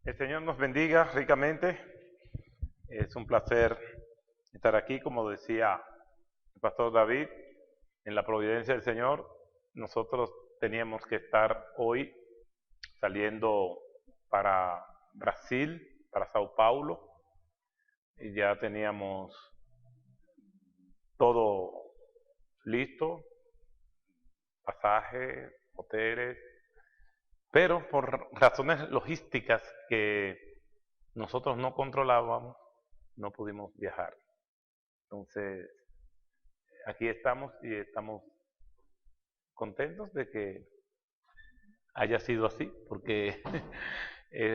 El Señor nos bendiga ricamente. Es un placer estar aquí, como decía el pastor David, en la providencia del Señor. Nosotros teníamos que estar hoy saliendo para Brasil, para Sao Paulo, y ya teníamos todo listo, pasajes, hoteles, pero por razones logísticas que nosotros no controlábamos, no pudimos viajar. Entonces, aquí estamos y estamos contentos de que haya sido así, porque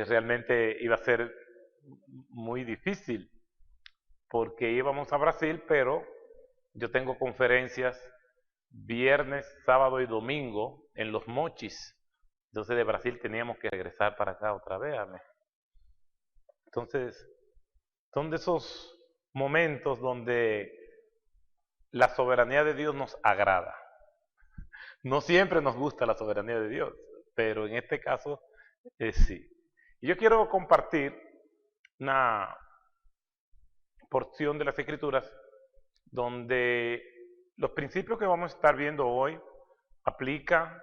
realmente iba a ser muy difícil, porque íbamos a Brasil, pero yo tengo conferencias viernes, sábado y domingo en Los Mochis. Entonces de Brasil teníamos que regresar para acá otra vez. Entonces, son de esos momentos donde la soberanía de Dios nos agrada. No siempre nos gusta la soberanía de Dios, pero en este caso sí. Y yo quiero compartir una porción de las Escrituras donde los principios que vamos a estar viendo hoy aplican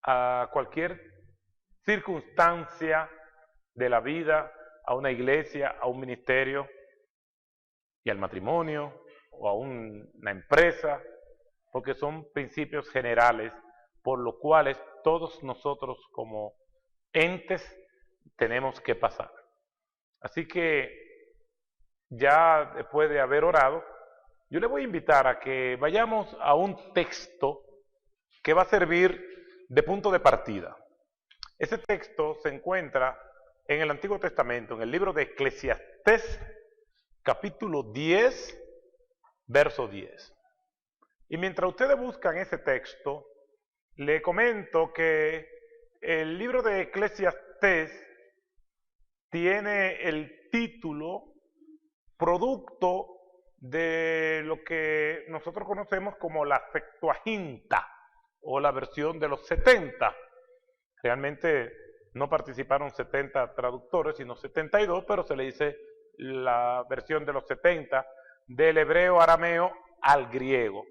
a cualquier circunstancia de la vida, a una iglesia, a un ministerio y al matrimonio o a una empresa, porque son principios generales por los cuales todos nosotros como entes tenemos que pasar. Así que ya después de haber orado, yo le voy a invitar a que vayamos a un texto que va a servir de punto de partida. Ese texto se encuentra en el Antiguo Testamento, en el libro de Eclesiastés, capítulo 10, verso 10. Y mientras ustedes buscan ese texto, le comento que el libro de Eclesiastés tiene el título producto de lo que nosotros conocemos como la Septuaginta o la versión de los 70. Realmente no participaron 70 traductores, sino 72, pero se le dice la versión de los 70 del hebreo arameo al griego.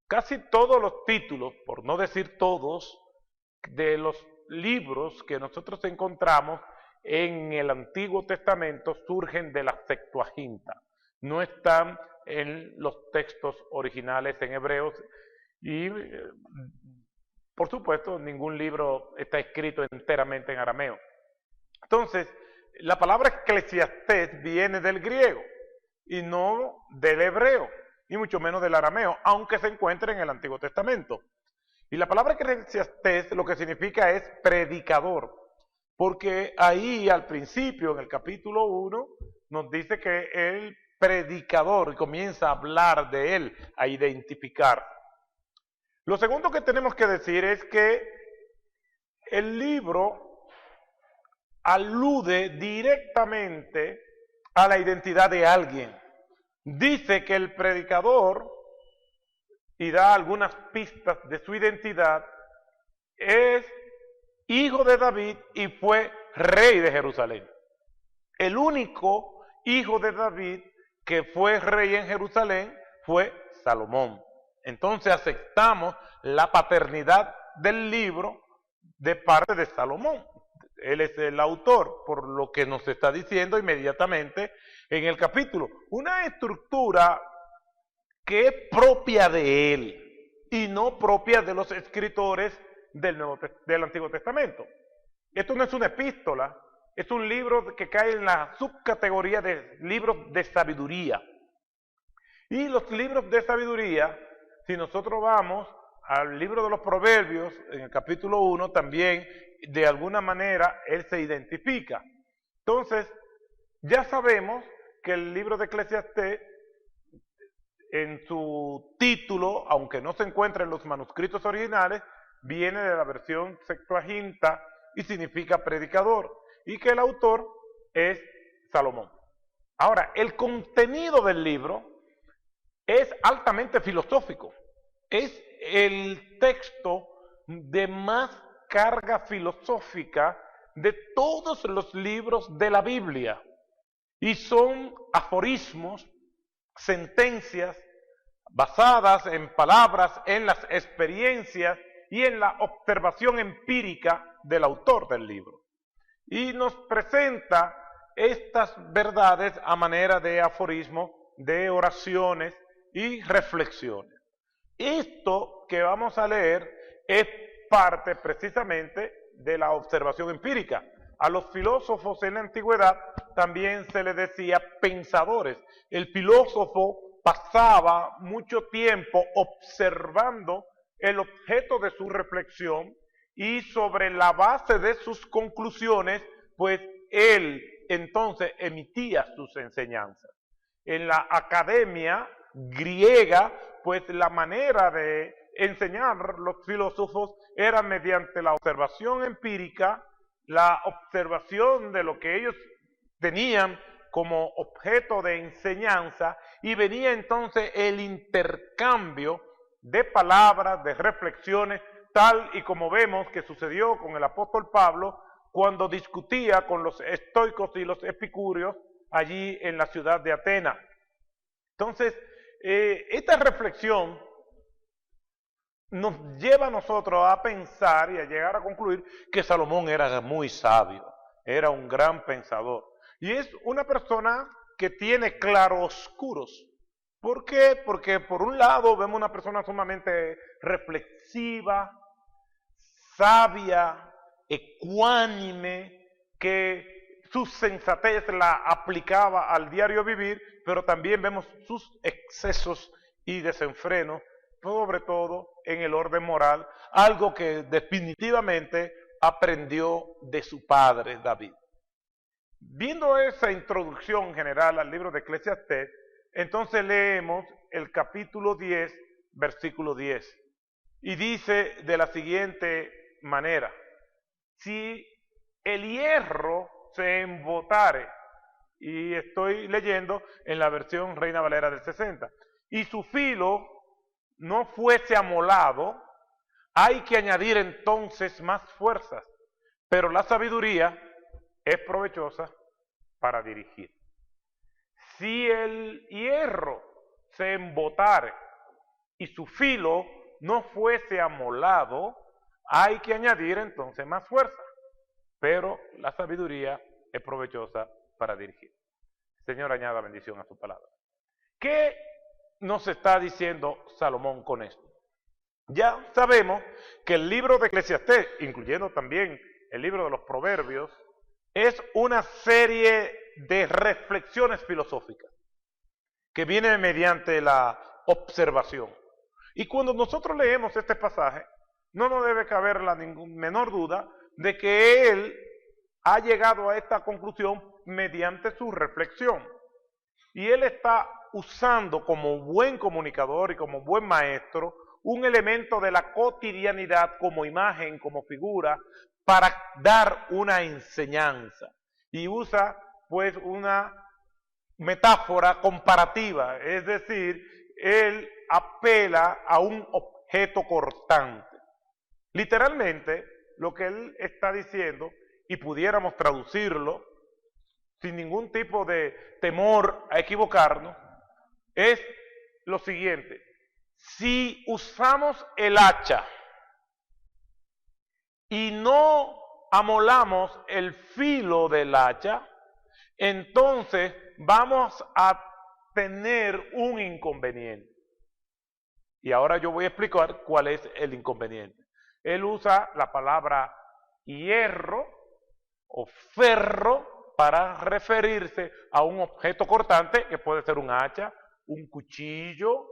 Casi todos los títulos, por no decir todos, de los libros que nosotros encontramos en el Antiguo Testamento surgen de la Septuaginta. No están en los textos originales en hebreos y, por supuesto, ningún libro está escrito enteramente en arameo. Entonces, la palabra Eclesiastés viene del griego y no del hebreo, ni mucho menos del arameo, aunque se encuentre en el Antiguo Testamento. Y la palabra Eclesiastés lo que significa es predicador, porque ahí al principio, en el capítulo 1, nos dice que el predicador comienza a hablar de él, a identificar. Lo segundo que tenemos que decir es que el libro alude directamente a la identidad de alguien. Dice que el predicador, y da algunas pistas de su identidad, es hijo de David y fue rey de Jerusalén. El único hijo de David que fue rey en Jerusalén fue Salomón. Entonces aceptamos la paternidad del libro de parte de Salomón. Él es el autor, por lo que nos está diciendo inmediatamente en el capítulo. Una estructura que es propia de él y no propia de los escritores del Antiguo Testamento. Esto no es una epístola, es un libro que cae en la subcategoría de libros de sabiduría. Y los libros de sabiduría, si nosotros vamos al libro de los Proverbios, en el capítulo 1, también de alguna manera él se identifica. Entonces, ya sabemos que el libro de Eclesiastés, en su título, aunque no se encuentra en los manuscritos originales, viene de la versión Septuaginta y significa predicador, y que el autor es Salomón. Ahora, el contenido del libro es altamente filosófico. Es el texto de más carga filosófica de todos los libros de la Biblia. Y son aforismos, sentencias basadas en palabras, en las experiencias y en la observación empírica del autor del libro. Y nos presenta estas verdades a manera de aforismo, de oraciones y reflexiones. Esto que vamos a leer es parte precisamente de la observación empírica. A los filósofos en la antigüedad también se les decía pensadores. El filósofo pasaba mucho tiempo observando el objeto de su reflexión y sobre la base de sus conclusiones, pues él entonces emitía sus enseñanzas. En la academia griega, pues la manera de enseñar los filósofos era mediante la observación empírica, la observación de lo que ellos tenían como objeto de enseñanza, y venía entonces el intercambio de palabras, de reflexiones, tal y como vemos que sucedió con el apóstol Pablo cuando discutía con los estoicos y los epicúreos allí en la ciudad de Atenas. Entonces, esta reflexión nos lleva a nosotros a pensar y a llegar a concluir que Salomón era muy sabio, era un gran pensador. Y es una persona que tiene claroscuros. ¿Por qué? Porque por un lado vemos una persona sumamente reflexiva, sabia, ecuánime, que su sensatez la aplicaba al diario vivir, pero también vemos sus excesos y desenfrenos, sobre todo en el orden moral, algo que definitivamente aprendió de su padre David. Viendo esa introducción general al libro de Eclesiastés, entonces leemos el capítulo 10, versículo 10, y dice de la siguiente manera: si el hierro se embotare, y estoy leyendo en la versión Reina Valera del 60, y su filo no fuese amolado, hay que añadir entonces más fuerzas, pero la sabiduría es provechosa para dirigir. Si el hierro se embotare y su filo no fuese amolado, hay que añadir entonces más fuerza, pero la sabiduría es provechosa para dirigir. Señor, añada bendición a su palabra. ¿Qué nos está diciendo Salomón con esto? Ya sabemos que el libro de Eclesiastés, incluyendo también el libro de los Proverbios, es una serie de reflexiones filosóficas que viene mediante la observación. Y cuando nosotros leemos este pasaje, no nos debe caber la menor duda de que él ha llegado a esta conclusión mediante su reflexión. Y él está usando como buen comunicador y como buen maestro un elemento de la cotidianidad como imagen, como figura, para dar una enseñanza. Y usa pues una metáfora comparativa, es decir, él apela a un objeto cortante. Literalmente, lo que él está diciendo, y pudiéramos traducirlo sin ningún tipo de temor a equivocarnos, es lo siguiente: si usamos el hacha y no amolamos el filo del hacha, entonces vamos a tener un inconveniente. Y ahora yo voy a explicar cuál es el inconveniente. Él usa la palabra hierro o ferro para referirse a un objeto cortante que puede ser un hacha, un cuchillo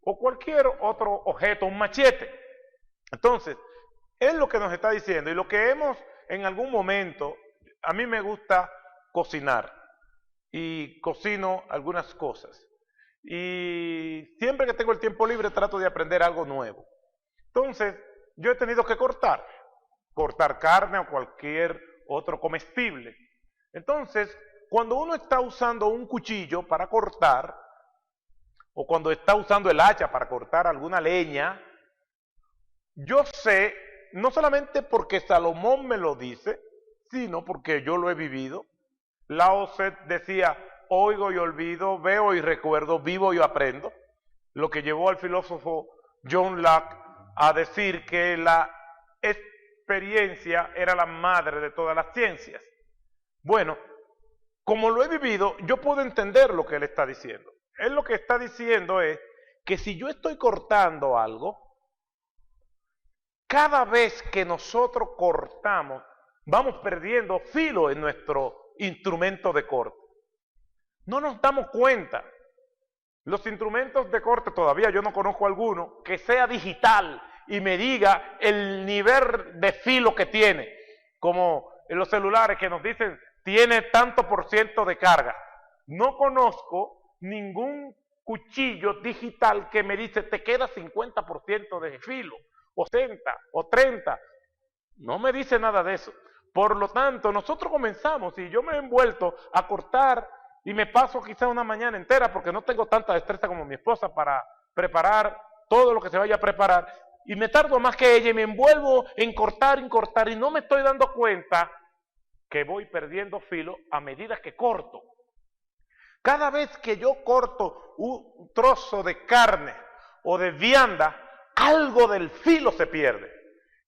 o cualquier otro objeto, un machete. Entonces, es lo que nos está diciendo, y lo que hemos en algún momento, a mí me gusta cocinar y cocino algunas cosas. Y siempre que tengo el tiempo libre trato de aprender algo nuevo. Entonces, yo he tenido que cortar carne o cualquier otro comestible. Entonces, cuando uno está usando un cuchillo para cortar, o cuando está usando el hacha para cortar alguna leña, yo sé, no solamente porque Salomón me lo dice, sino porque yo lo he vivido. Lao Tse decía, oigo y olvido, veo y recuerdo, vivo y aprendo. Lo que llevó al filósofo John Locke a decir que la experiencia era la madre de todas las ciencias. Bueno, como lo he vivido, yo puedo entender lo que él está diciendo. Él lo que está diciendo es que si yo estoy cortando algo, cada vez que nosotros cortamos, vamos perdiendo filo en nuestro instrumento de corte. No nos damos cuenta. Los instrumentos de corte, todavía yo no conozco alguno que sea digital y me diga el nivel de filo que tiene, como en los celulares que nos dicen tiene tanto por ciento de carga. No conozco ningún cuchillo digital que me dice te queda 50% de filo, o 60, o 30. No me dice nada de eso. Por lo tanto, nosotros comenzamos, y yo me he envuelto a cortar y me paso quizá una mañana entera porque no tengo tanta destreza como mi esposa para preparar todo lo que se vaya a preparar, y me tardo más que ella y me envuelvo en cortar y no me estoy dando cuenta que voy perdiendo filo a medida que corto. Cada vez que yo corto un trozo de carne o de vianda, algo del filo se pierde.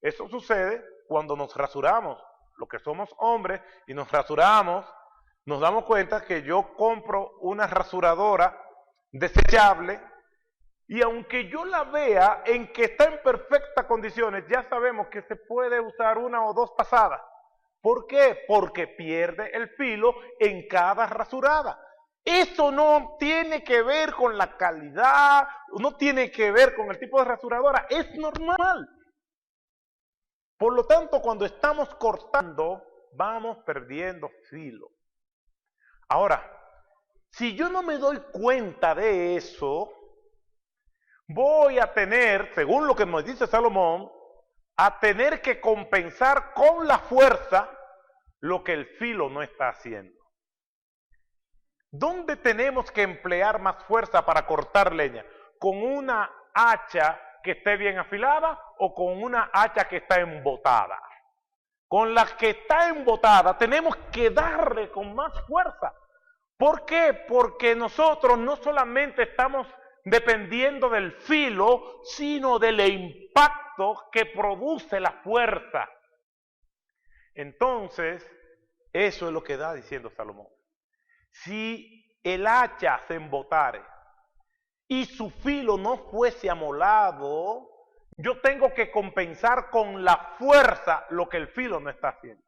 Eso sucede cuando nos rasuramos. Los que somos hombres y nos rasuramos, nos damos cuenta que yo compro una rasuradora desechable y aunque yo la vea en que está en perfectas condiciones, ya sabemos que se puede usar una o dos pasadas. ¿Por qué? Porque pierde el filo en cada rasurada. Eso no tiene que ver con la calidad, no tiene que ver con el tipo de rasuradora, es normal. Por lo tanto, cuando estamos cortando, vamos perdiendo filo. Ahora, si yo no me doy cuenta de eso, voy a tener, según lo que nos dice Salomón, a tener que compensar con la fuerza lo que el filo no está haciendo. ¿Dónde tenemos que emplear más fuerza para cortar leña? ¿Con una hacha que esté bien afilada o con una hacha que está embotada? Con la que está embotada tenemos que darle con más fuerza. ¿Por qué? Porque nosotros no solamente estamos dependiendo del filo, sino del impacto que produce la fuerza. Entonces, eso es lo que está diciendo Salomón. Si el hacha se embotare y su filo no fuese amolado, yo tengo que compensar con la fuerza lo que el filo no está haciendo.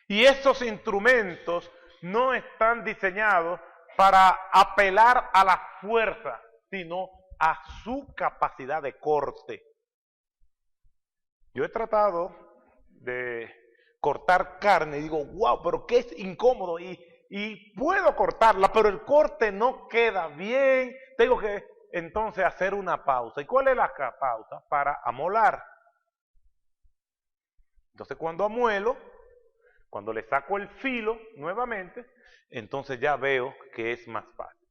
Y esos instrumentos no están diseñados para apelar a la fuerza, sino a su capacidad de corte. Yo he tratado de cortar carne y digo, wow, pero qué es incómodo y puedo cortarla, pero el corte no queda bien, tengo que entonces hacer una pausa. ¿Y cuál es la pausa? Para amolar. Entonces cuando amuelo, cuando le saco el filo nuevamente, entonces ya veo que es más fácil.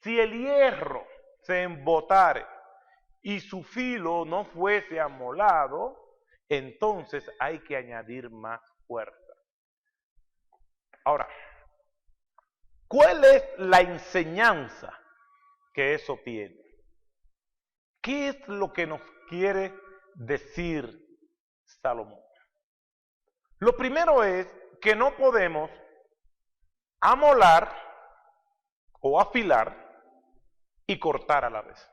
Si el hierro se embotare y su filo no fuese amolado, entonces hay que añadir más fuerza. Ahora, ¿cuál es la enseñanza que eso tiene? ¿Qué es lo que nos quiere decir Salomón? Lo primero es que no podemos amolar o afilar y cortar a la vez.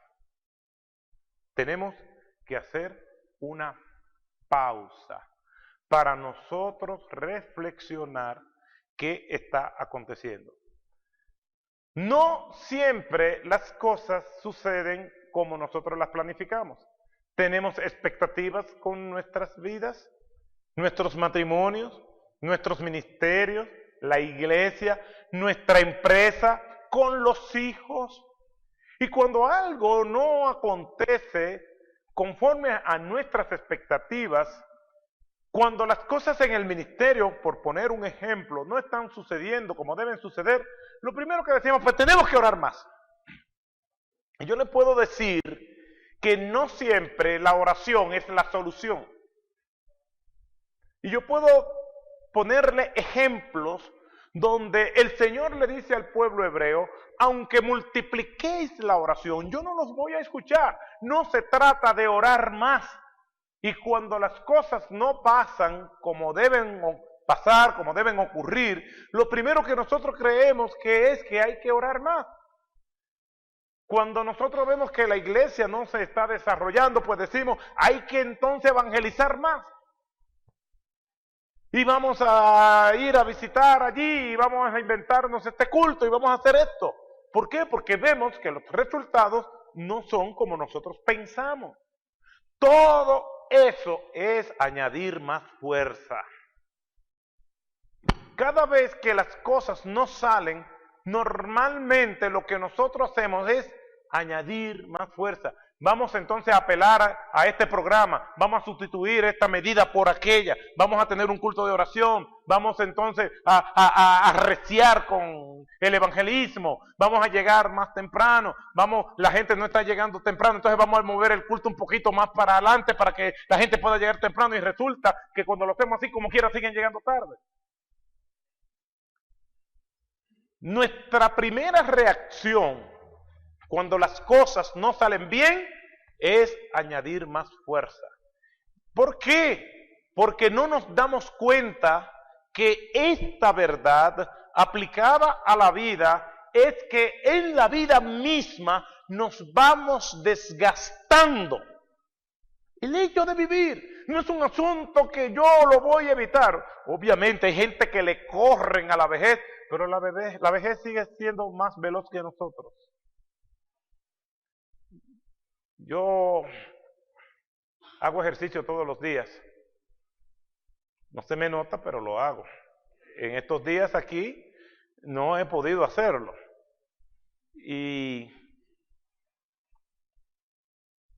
Tenemos que hacer una pausa para nosotros reflexionar qué está aconteciendo. No siempre las cosas suceden como nosotros las planificamos. Tenemos expectativas con nuestras vidas, nuestros matrimonios, nuestros ministerios, la iglesia, nuestra empresa, con los hijos. Y cuando algo no acontece conforme a nuestras expectativas, cuando las cosas en el ministerio, por poner un ejemplo, no están sucediendo como deben suceder, lo primero que decimos, pues tenemos que orar más. Y yo le puedo decir que no siempre la oración es la solución. Y yo puedo ponerle ejemplos donde el Señor le dice al pueblo hebreo, aunque multipliquéis la oración, yo no los voy a escuchar. No se trata de orar más. Y cuando las cosas no pasan como deben pasar, como deben ocurrir, lo primero que nosotros creemos que es que hay que orar más. Cuando nosotros vemos que la iglesia no se está desarrollando, pues decimos, hay que entonces evangelizar más. Y vamos a ir a visitar allí, y vamos a inventarnos este culto, y vamos a hacer esto. ¿Por qué? Porque vemos que los resultados no son como nosotros pensamos. Todo eso es añadir más fuerza. Cada vez que las cosas no salen, normalmente lo que nosotros hacemos es añadir más fuerza. Vamos entonces a apelar a este programa, vamos a sustituir esta medida por aquella, vamos a tener un culto de oración, vamos entonces a arreciar con el evangelismo, vamos a llegar más temprano, la gente no está llegando temprano, entonces vamos a mover el culto un poquito más para adelante para que la gente pueda llegar temprano y resulta que cuando lo hacemos así como quiera siguen llegando tarde. Nuestra primera reacción cuando las cosas no salen bien es añadir más fuerza. ¿Por qué? Porque no nos damos cuenta que esta verdad aplicada a la vida es que en la vida misma nos vamos desgastando. El hecho de vivir no es un asunto que yo lo voy a evitar. Obviamente hay gente que le corren a la vejez, pero la vejez sigue siendo más veloz que nosotros. Yo hago ejercicio todos los días. No se me nota, pero lo hago. En estos días aquí no he podido hacerlo. Y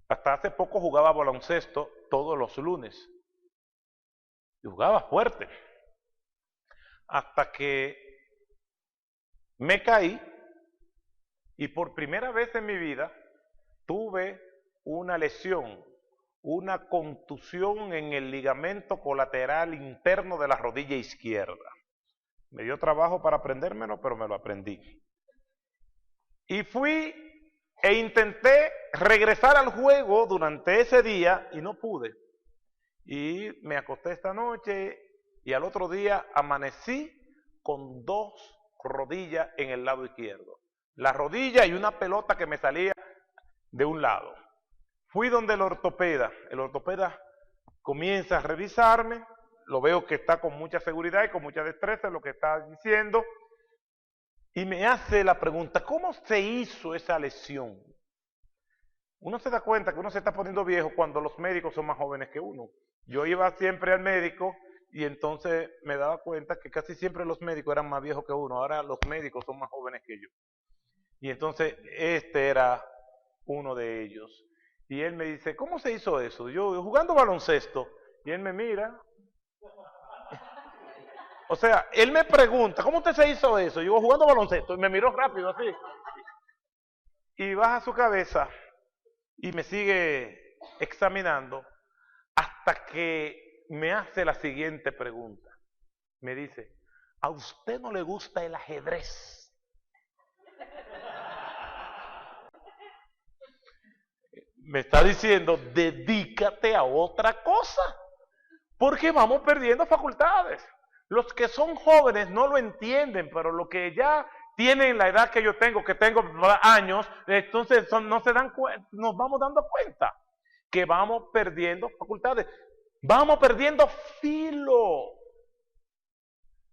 hasta hace poco jugaba baloncesto todos los lunes. Y jugaba fuerte. Hasta que me caí y por primera vez en mi vida tuve una lesión, una contusión en el ligamento colateral interno de la rodilla izquierda. Me dio trabajo para aprendérmelo, pero me lo aprendí. Y fui e intenté regresar al juego durante ese día y no pude. Y me acosté esta noche y al otro día amanecí con 2 rodillas en el lado izquierdo. La rodilla y una pelota que me salía de un lado. Fui donde el ortopeda comienza a revisarme, lo veo que está con mucha seguridad y con mucha destreza en lo que está diciendo, y me hace la pregunta, ¿cómo se hizo esa lesión? Uno se da cuenta que uno se está poniendo viejo cuando los médicos son más jóvenes que uno. Yo iba siempre al médico y entonces me daba cuenta que casi siempre los médicos eran más viejos que uno, ahora los médicos son más jóvenes que yo. Y entonces este era uno de ellos. Y él me dice, ¿cómo se hizo eso? Yo jugando baloncesto. Y él me mira. O sea, él me pregunta, ¿cómo usted se hizo eso? Yo jugando baloncesto. Y me miró rápido así. Y baja su cabeza y me sigue examinando hasta que me hace la siguiente pregunta. Me dice, ¿a usted no le gusta el ajedrez? Me está diciendo, dedícate a otra cosa, porque vamos perdiendo facultades. Los que son jóvenes no lo entienden, pero los que ya tienen la edad que yo tengo, que tengo años, entonces no se dan cuenta, nos vamos dando cuenta que vamos perdiendo facultades, vamos perdiendo filo.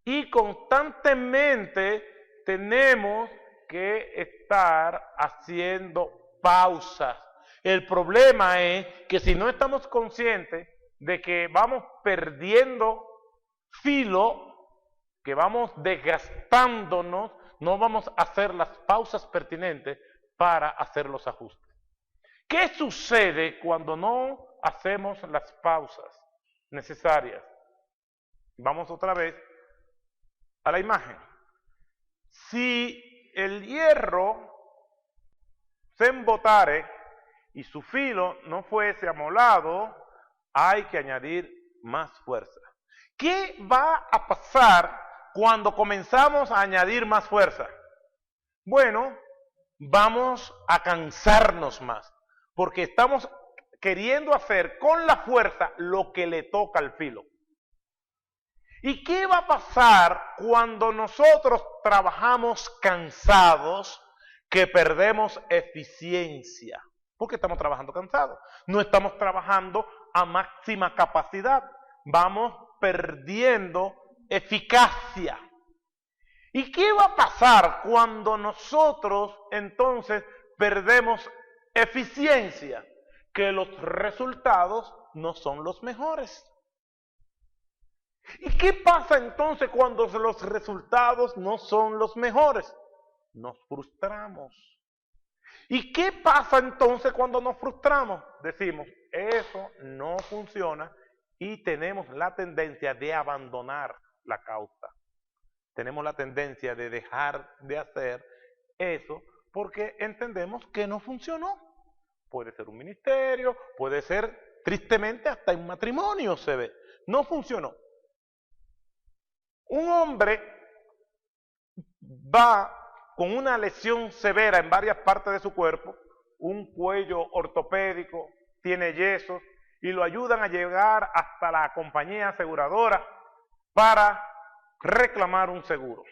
Y constantemente tenemos que estar haciendo pausas. El problema es que si no estamos conscientes de que vamos perdiendo filo, que vamos desgastándonos, no vamos a hacer las pausas pertinentes para hacer los ajustes. ¿Qué sucede cuando no hacemos las pausas necesarias? Vamos otra vez a la imagen. Si el hierro se embotare y su filo no fuese amolado, hay que añadir más fuerza. ¿Qué va a pasar cuando comenzamos a añadir más fuerza? Bueno, vamos a cansarnos más, porque estamos queriendo hacer con la fuerza lo que le toca al filo. ¿Y qué va a pasar cuando nosotros trabajamos cansados, que perdemos eficiencia? Porque estamos trabajando cansados. No estamos trabajando a máxima capacidad. Vamos perdiendo eficacia. ¿Y qué va a pasar cuando nosotros entonces perdemos eficiencia? Que los resultados no son los mejores. ¿Y qué pasa entonces cuando los resultados no son los mejores? Nos frustramos. ¿Y qué pasa entonces cuando nos frustramos? Decimos, eso no funciona y tenemos la tendencia de abandonar la causa. Tenemos la tendencia de dejar de hacer eso porque entendemos que no funcionó. Puede ser un ministerio, puede ser tristemente hasta un matrimonio se ve. No funcionó. Un hombre va con una lesión severa en varias partes de su cuerpo, un cuello ortopédico, tiene yesos, y lo ayudan a llegar hasta la compañía aseguradora para reclamar un seguro.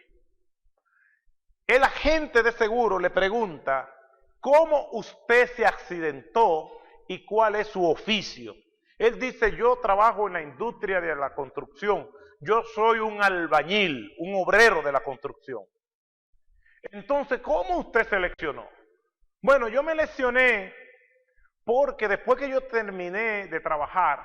El agente de seguro le pregunta, ¿cómo usted se accidentó y cuál es su oficio? Él dice, yo trabajo en la industria de la construcción, yo soy un albañil, un obrero de la construcción. Entonces, ¿cómo usted se lesionó? Bueno, yo me lesioné porque después que yo terminé de trabajar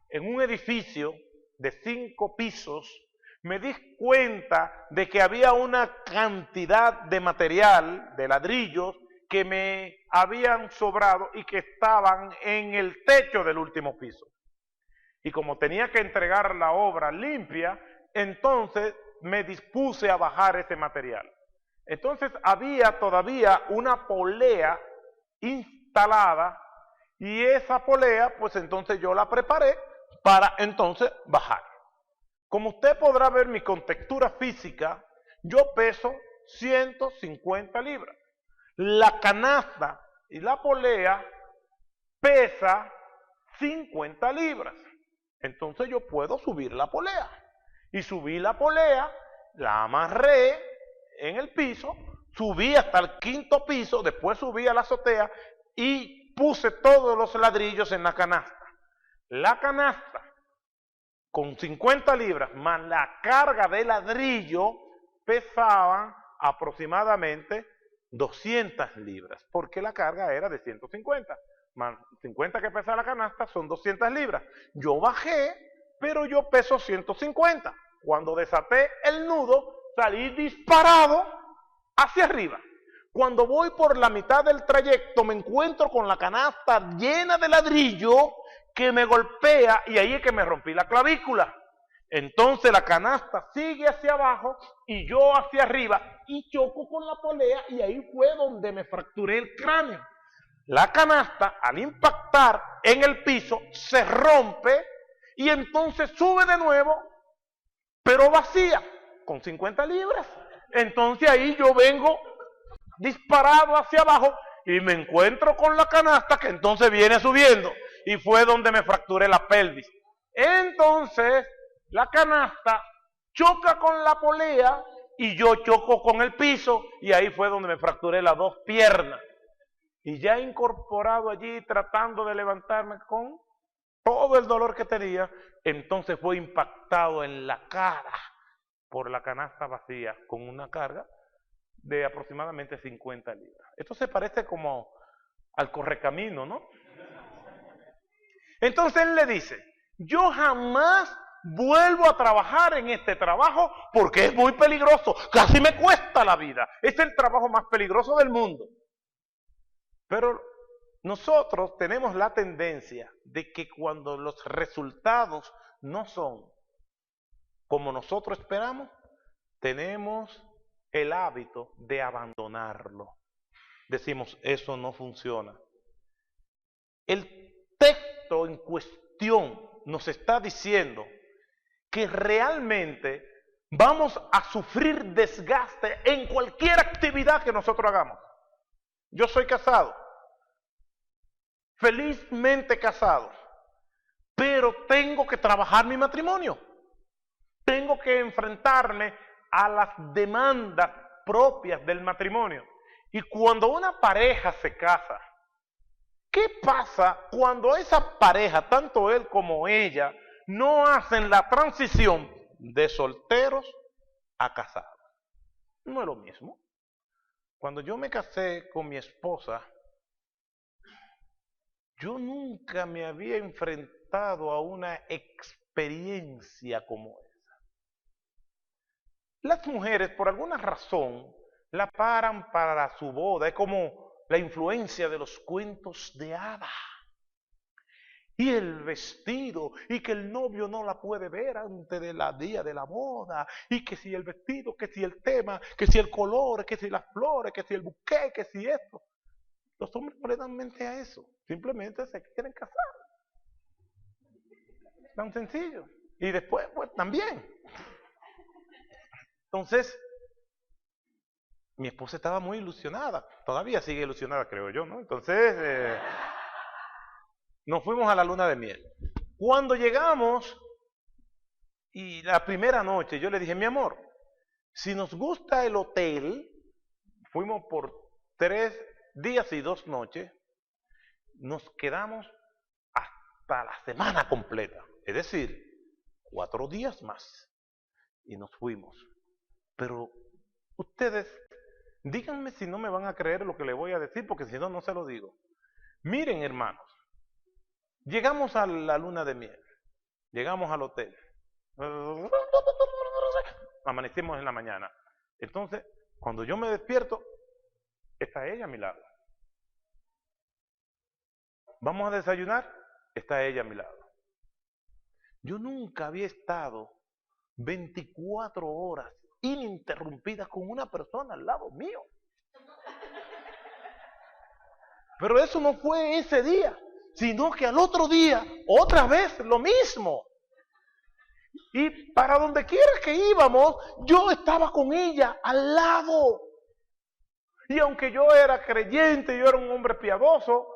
en un edificio de 5 pisos, me di cuenta de que había una cantidad de material, de ladrillos, que me habían sobrado y que estaban en el techo del último piso. Y como tenía que entregar la obra limpia, entonces me dispuse a bajar ese material. Entonces había todavía una polea instalada y esa polea, pues entonces yo la preparé para entonces bajar. Como usted podrá ver mi contextura física, yo peso 150 libras. La canasta y la polea pesa 50 libras. Entonces yo puedo subir la polea. Y subí la polea, la amarré en el piso, subí hasta el 5.º piso, después subí a la azotea y puse todos los ladrillos en la canasta. La canasta con 50 libras más la carga de ladrillo pesaban aproximadamente 200 libras, porque la carga era de 150, más 50 que pesa la canasta son 200 libras. Yo bajé, pero yo peso 150. Cuando desaté el nudo, salí disparado hacia arriba. Cuando voy por la mitad del trayecto, me encuentro con la canasta llena de ladrillo que me golpea y ahí es que me rompí la clavícula. Entonces la canasta sigue hacia abajo y yo hacia arriba y choco con la polea y ahí fue donde me fracturé el cráneo. La canasta al impactar en el piso se rompe y entonces sube de nuevo, pero vacía, con 50 libras. Entonces ahí yo vengo disparado hacia abajo y me encuentro con la canasta que entonces viene subiendo y fue donde me fracturé la pelvis. Entonces la canasta choca con la polea y yo choco con el piso y ahí fue donde me fracturé las 2 piernas. Y ya incorporado allí tratando de levantarme con todo el dolor que tenía, entonces fue impactado en la cara por la canasta vacía con una carga de aproximadamente 50 libras. Esto se parece como al correcamino, ¿no? Entonces él le dice, yo jamás vuelvo a trabajar en este trabajo porque es muy peligroso, casi me cuesta la vida, es el trabajo más peligroso del mundo. Pero nosotros tenemos la tendencia de que cuando los resultados no son como nosotros esperamos, tenemos el hábito de abandonarlo. Decimos, eso no funciona. El texto en cuestión nos está diciendo que realmente vamos a sufrir desgaste en cualquier actividad que nosotros hagamos. Yo soy casado, felizmente casado, pero tengo que trabajar mi matrimonio. Tengo que enfrentarme a las demandas propias del matrimonio. Y cuando una pareja se casa, ¿qué pasa cuando esa pareja, tanto él como ella, no hacen la transición de solteros a casados? No es lo mismo. Cuando yo me casé con mi esposa, yo nunca me había enfrentado a una experiencia como esa. Las mujeres, por alguna razón, la paran para su boda. Es como la influencia de los cuentos de hadas. Y el vestido, y que el novio no la puede ver antes del día de la boda, y que si el vestido, que si el tema, que si el color, que si las flores, que si el buqué, que si esto. Los hombres no le dan mente a eso, simplemente se quieren casar. Tan sencillo. Y después, pues también. Entonces, mi esposa estaba muy ilusionada, todavía sigue ilusionada, creo yo, ¿no? Entonces, nos fuimos a la luna de miel. Cuando llegamos, y la primera noche, yo le dije, mi amor, si nos gusta el hotel, fuimos por 3 días y 2 noches, nos quedamos hasta la semana completa, es decir, 4 días más, y nos fuimos. Pero ustedes, díganme si no me van a creer lo que les voy a decir, porque si no, no se lo digo. Miren, hermanos, llegamos a la luna de miel, llegamos al hotel, amanecimos en la mañana. Entonces, cuando yo me despierto, está ella a mi lado. Vamos a desayunar, está ella a mi lado. Yo nunca había estado 24 horas ininterrumpidas con una persona al lado mío. Pero eso no fue ese día, sino que al otro día, otra vez lo mismo. Y para donde quiera que íbamos, yo estaba con ella al lado. Y aunque yo era creyente, yo era un hombre piadoso,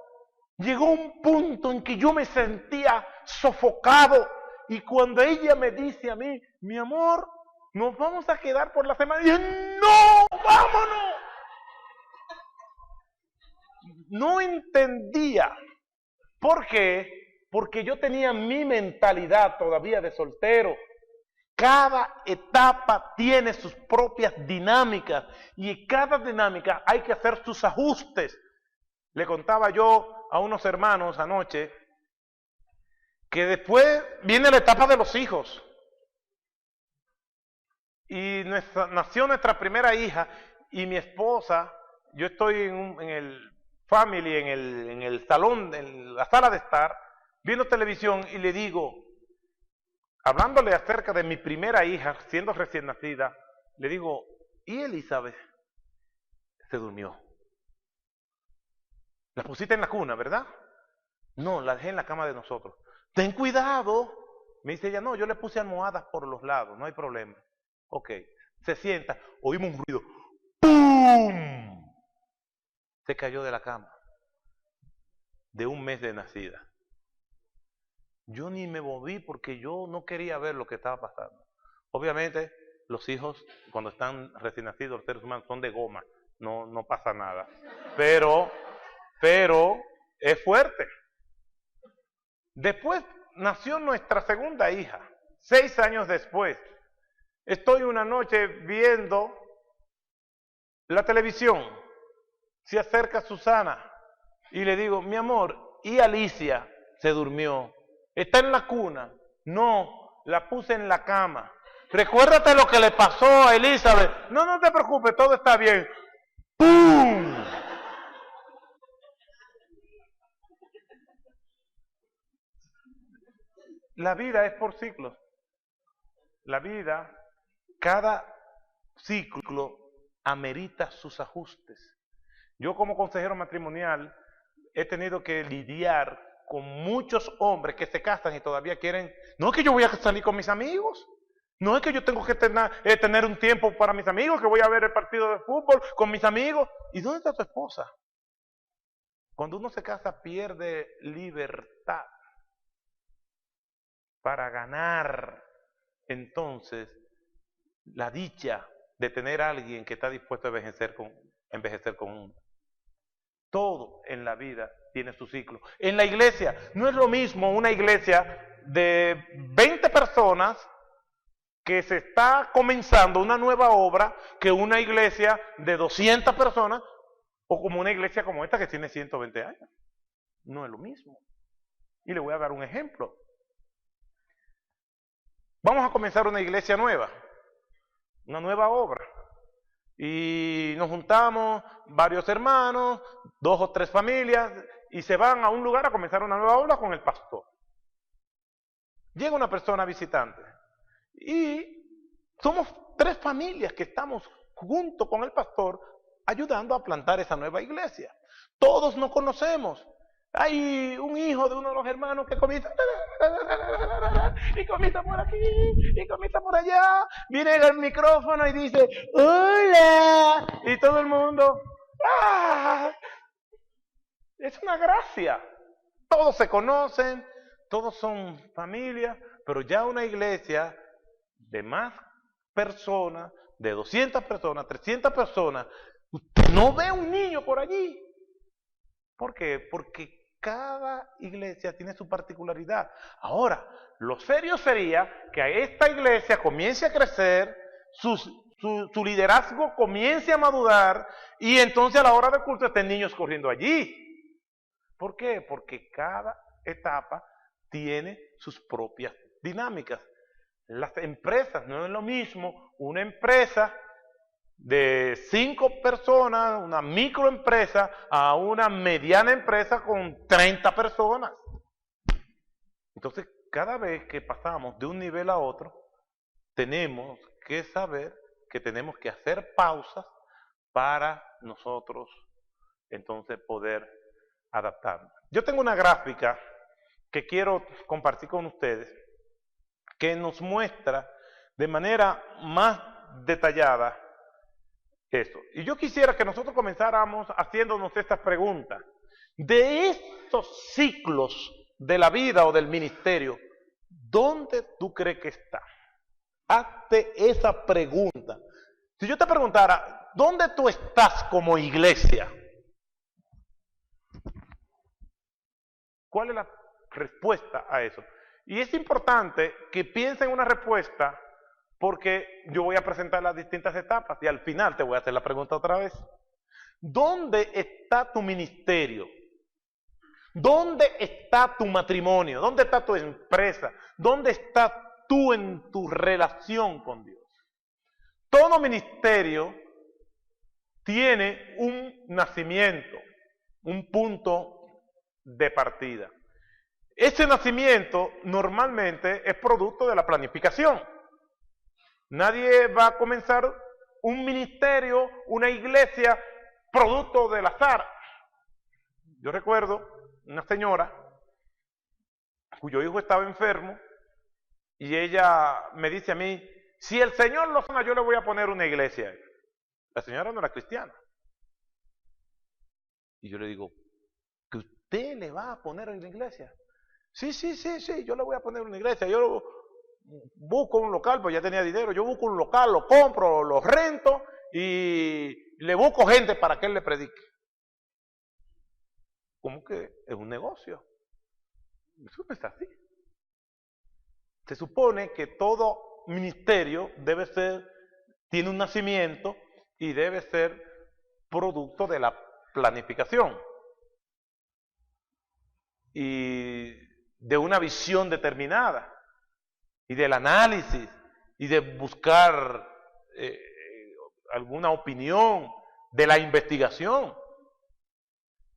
llegó un punto en que yo me sentía sofocado. Y cuando ella me dice a mí, mi amor, nos vamos a quedar por la semana, y dije, no, vámonos. No entendía. ¿Por qué? Porque yo tenía mi mentalidad todavía de soltero. Cada etapa tiene sus propias dinámicas y en cada dinámica hay que hacer sus ajustes. Le contaba yo a unos hermanos anoche que después viene la etapa de los hijos. Y nació nuestra primera hija y mi esposa, yo estoy en el family, en el salón, en la sala de estar, viendo televisión y le digo, hablándole acerca de mi primera hija, siendo recién nacida, le digo, ¿y Elizabeth? Se durmió. La pusiste en la cuna, ¿verdad? No, la dejé en la cama de nosotros. Ten cuidado. Me dice ella, no, yo le puse almohadas por los lados, no hay problema. Ok, se sienta, oímos un ruido. ¡Pum! Se cayó de la cama. De 1 mes de nacida. Yo ni me moví porque yo no quería ver lo que estaba pasando. Obviamente, los hijos, cuando están recién nacidos, los seres humanos son de goma, no pasa nada. Pero es fuerte. Después nació nuestra segunda hija, 6 años después. Estoy una noche viendo la televisión, se acerca Susana y le digo, mi amor, ¿y Alicia? Se durmió. ¿Está en la cuna? No, la puse en la cama. Recuérdate lo que le pasó a Elizabeth. No, no te preocupes, todo está bien. ¡Pum! La vida es por ciclos. La vida, cada ciclo amerita sus ajustes. Yo como consejero matrimonial he tenido que lidiar con muchos hombres que se casan y todavía quieren, no es que yo voy a salir con mis amigos, no es que yo tengo que tener un tiempo para mis amigos, que voy a ver el partido de fútbol con mis amigos. ¿Y dónde está tu esposa? Cuando uno se casa pierde libertad para ganar entonces la dicha de tener a alguien que está dispuesto a envejecer con uno. Todo en la vida tiene su ciclo. En la iglesia no es lo mismo una iglesia de 20 personas que se está comenzando una nueva obra que una iglesia de 200 personas o como una iglesia como esta que tiene 120 años. No es lo mismo. Y le voy a dar un ejemplo. Vamos a comenzar una iglesia nueva, una nueva obra. Y nos juntamos varios hermanos, 2 o 3 familias, y se van a un lugar a comenzar una nueva obra con el pastor. Llega una persona visitante y somos 3 familias que estamos junto con el pastor ayudando a plantar esa nueva iglesia. Todos nos conocemos. Hay un hijo de uno de los hermanos que comienza y comienza por aquí y comienza por allá, viene el micrófono y dice ¡hola! Y todo el mundo ¡ah! Es una gracia. Todos se conocen, todos son familia, pero ya una iglesia de más personas, de 200 personas, 300 personas, usted no ve un niño por allí. ¿Por qué? Porque cada iglesia tiene su particularidad. Ahora, lo serio sería que esta iglesia comience a crecer, su liderazgo comience a madurar y entonces a la hora del culto estén niños corriendo allí. ¿Por qué? Porque cada etapa tiene sus propias dinámicas. Las empresas, no es lo mismo una empresa de 5 personas, una microempresa, a una mediana empresa con 30 personas. Entonces, cada vez que pasamos de un nivel a otro, tenemos que saber que tenemos que hacer pausas para nosotros, entonces, poder adaptarnos. Yo tengo una gráfica que quiero compartir con ustedes, que nos muestra de manera más detallada eso. Y yo quisiera que nosotros comenzáramos haciéndonos estas preguntas. De estos ciclos de la vida o del ministerio, ¿dónde tú crees que está? Hazte esa pregunta. Si yo te preguntara, ¿dónde tú estás como iglesia? ¿Cuál es la respuesta a eso? Y es importante que piensen una respuesta porque yo voy a presentar las distintas etapas y al final te voy a hacer la pregunta otra vez. ¿Dónde está tu ministerio? ¿Dónde está tu matrimonio? ¿Dónde está tu empresa? ¿Dónde estás tú en tu relación con Dios? Todo ministerio tiene un nacimiento, un punto de partida. Ese nacimiento normalmente es producto de la planificación. Nadie va a comenzar un ministerio, una iglesia, producto del azar. Yo recuerdo una señora cuyo hijo estaba enfermo y ella me dice a mí, si el Señor lo sana, yo le voy a poner una iglesia. La señora no era cristiana. Y yo le digo, ¿que usted le va a poner una iglesia? Sí, yo le voy a poner una iglesia. Yo busco un local, pues ya tenía dinero, yo busco un local, lo compro, lo rento y le busco gente para que él le predique. ¿Cómo que es un negocio? Eso no está así. Se supone que todo ministerio tiene un nacimiento y debe ser producto de la planificación y de una visión determinada y del análisis y de buscar alguna opinión, de la investigación.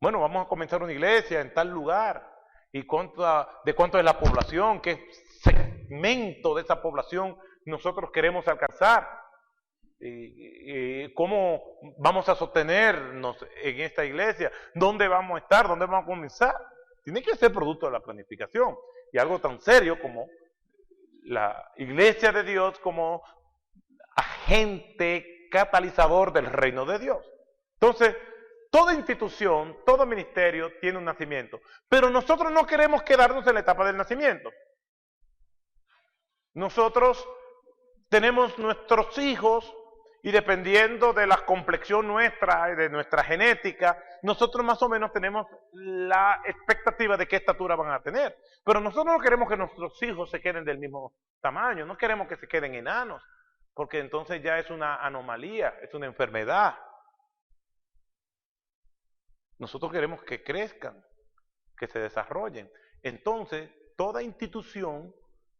Bueno, vamos a comenzar una iglesia en tal lugar y de cuánto es la población, qué segmento de esa población nosotros queremos alcanzar, cómo vamos a sostenernos en esta iglesia, dónde vamos a estar, dónde vamos a comenzar. tiene que ser producto de la planificación. Y algo tan serio como la Iglesia de Dios como agente catalizador del reino de Dios. Entonces, toda institución, todo ministerio tiene un nacimiento, pero nosotros no queremos quedarnos en la etapa del nacimiento. Nosotros tenemos nuestros hijos y dependiendo de la complexión nuestra y de nuestra genética, nosotros más o menos tenemos la expectativa de qué estatura van a tener. Pero nosotros no queremos que nuestros hijos se queden del mismo tamaño, no queremos que se queden enanos, porque entonces ya es una anomalía, es una enfermedad. Nosotros queremos que crezcan, que se desarrollen. Entonces, toda institución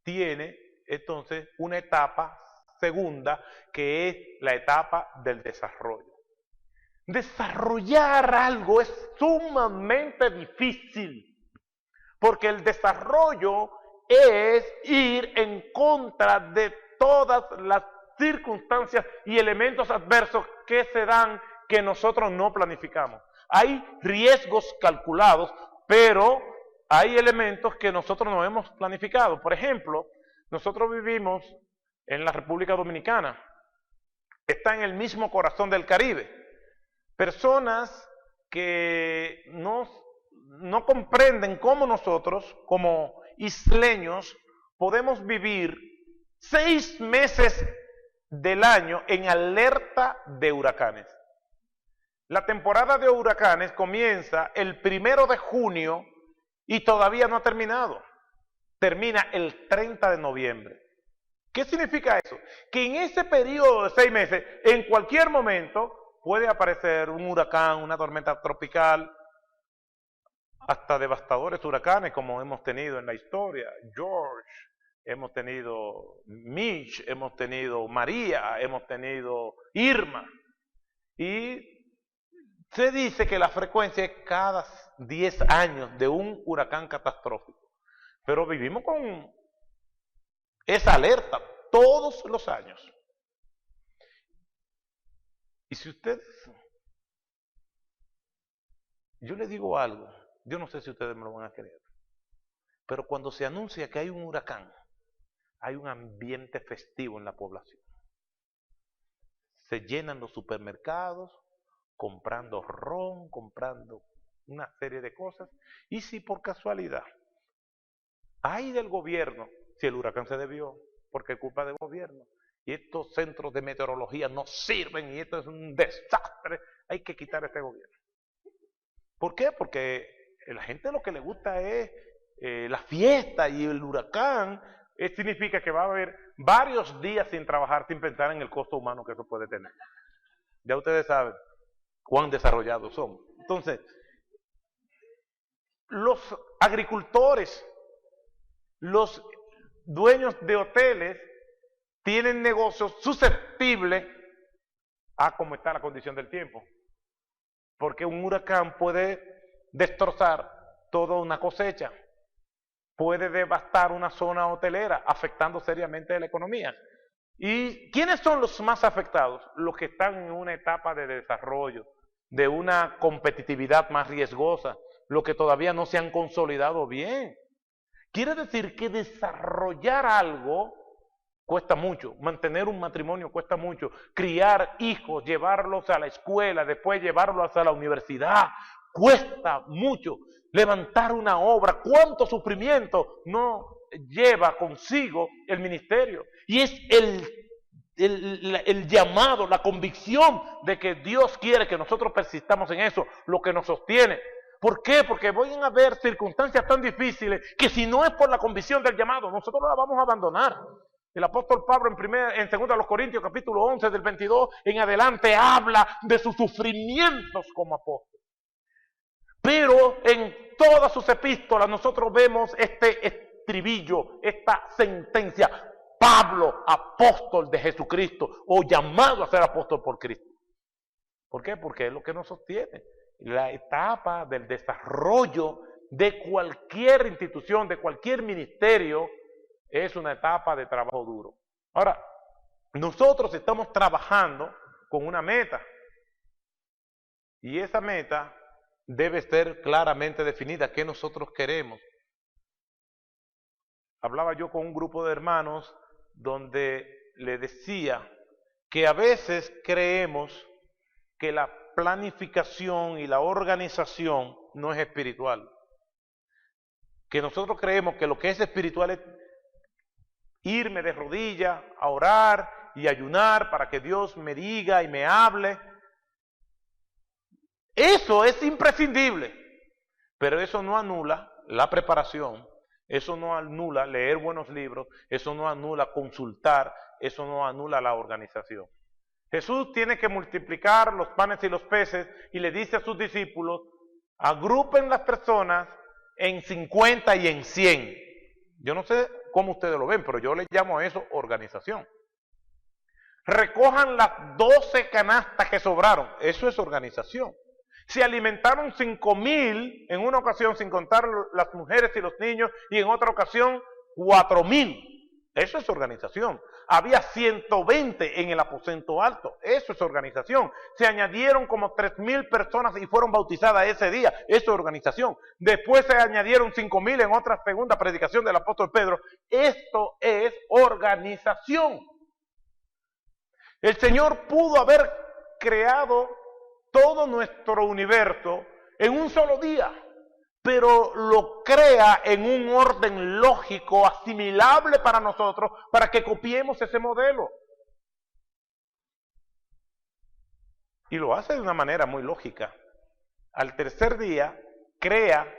tiene entonces una etapa segunda, que es la etapa del desarrollo. Desarrollar algo es sumamente difícil, porque el desarrollo es ir en contra de todas las circunstancias y elementos adversos que se dan que nosotros no planificamos. Hay riesgos calculados, pero hay elementos que nosotros no hemos planificado. Por ejemplo, nosotros vivimos en la República Dominicana, está en el mismo corazón del Caribe. Personas que no comprenden cómo nosotros, como isleños, podemos vivir 6 meses del año en alerta de huracanes. La temporada de huracanes comienza el 1 de junio y todavía no ha terminado. Termina el 30 de noviembre. ¿Qué significa eso? Que en ese periodo de 6 meses, en cualquier momento, puede aparecer un huracán, una tormenta tropical, hasta devastadores huracanes como hemos tenido en la historia. George, hemos tenido Mitch, hemos tenido María, hemos tenido Irma. Y se dice que la frecuencia es cada 10 años de un huracán catastrófico. Pero vivimos con esa alerta todos los años. Y si ustedes, yo les digo algo, yo no sé si ustedes me lo van a creer, pero cuando se anuncia que hay un huracán, hay un ambiente festivo en la población. Se llenan los supermercados, comprando ron, comprando una serie de cosas, y si por casualidad hay del gobierno, si el huracán se debió, porque es culpa del gobierno, y estos centros de meteorología no sirven, y esto es un desastre, hay que quitar a este gobierno. ¿Por qué? Porque a la gente lo que le gusta es la fiesta, y el huracán significa que va a haber varios días sin trabajar, sin pensar en el costo humano que eso puede tener. Ya ustedes saben cuán desarrollados son. Entonces, los agricultores, los dueños de hoteles tienen negocios susceptibles a cómo está la condición del tiempo. Porque un huracán puede destrozar toda una cosecha, puede devastar una zona hotelera, afectando seriamente la economía. ¿Y quiénes son los más afectados? Los que están en una etapa de desarrollo, de una competitividad más riesgosa, los que todavía no se han consolidado bien. Quiere decir que desarrollar algo cuesta mucho, mantener un matrimonio cuesta mucho, criar hijos, llevarlos a la escuela, después llevarlos a la universidad, cuesta mucho. Levantar una obra, cuánto sufrimiento no lleva consigo el ministerio. Y es el llamado, la convicción de que Dios quiere que nosotros persistamos en eso, lo que nos sostiene. ¿Por qué? Porque van a haber circunstancias tan difíciles que si no es por la convicción del llamado, nosotros la vamos a abandonar. El apóstol Pablo en 2 Corintios capítulo 11 del 22 en adelante habla de sus sufrimientos como apóstol. Pero en todas sus epístolas nosotros vemos este estribillo, esta sentencia: Pablo, apóstol de Jesucristo, o llamado a ser apóstol por Cristo. ¿Por qué? Porque es lo que nos sostiene. La etapa del desarrollo de cualquier institución, de cualquier ministerio, es una etapa de trabajo duro. Ahora, nosotros estamos trabajando con una meta. Y esa meta debe ser claramente definida, qué nosotros queremos. Hablaba yo con un grupo de hermanos donde le decía que a veces creemos que la planificación y la organización no es espiritual. Que nosotros creemos que lo que es espiritual es irme de rodillas a orar y ayunar para que Dios me diga y me hable. Eso es imprescindible, pero eso no anula la preparación, eso no anula leer buenos libros, eso no anula consultar, eso no anula la organización. Jesús tiene que multiplicar los panes y los peces y le dice a sus discípulos, agrupen las personas en 50 y en 100. Yo no sé cómo ustedes lo ven, pero yo le llamo a eso organización. Recojan las 12 canastas que sobraron, eso es organización. Se alimentaron 5,000 en una ocasión, sin contar las mujeres y los niños, y en otra ocasión 4,000. Eso es organización. Había 120 en el aposento alto. Eso es organización. Se añadieron como 3,000 personas y fueron bautizadas ese día. Eso es organización. Después se añadieron 5,000 en otra segunda predicación del apóstol Pedro. Esto es organización. El Señor pudo haber creado todo nuestro universo en un solo día, pero lo crea en un orden lógico, asimilable para nosotros, para que copiemos ese modelo. Y lo hace de una manera muy lógica. Al tercer día, crea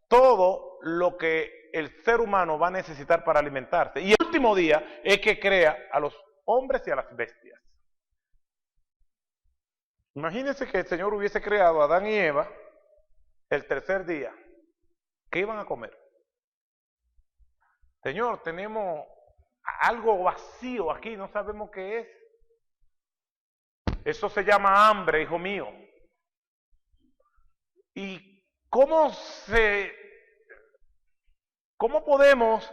todo lo que el ser humano va a necesitar para alimentarse. Y el último día es que crea a los hombres y a las bestias. Imagínense que el Señor hubiese creado a Adán y Eva el tercer día. ¿Qué iban a comer? Señor, tenemos algo vacío aquí, no sabemos qué es. Eso se llama hambre, hijo mío. ¿Y cómo podemos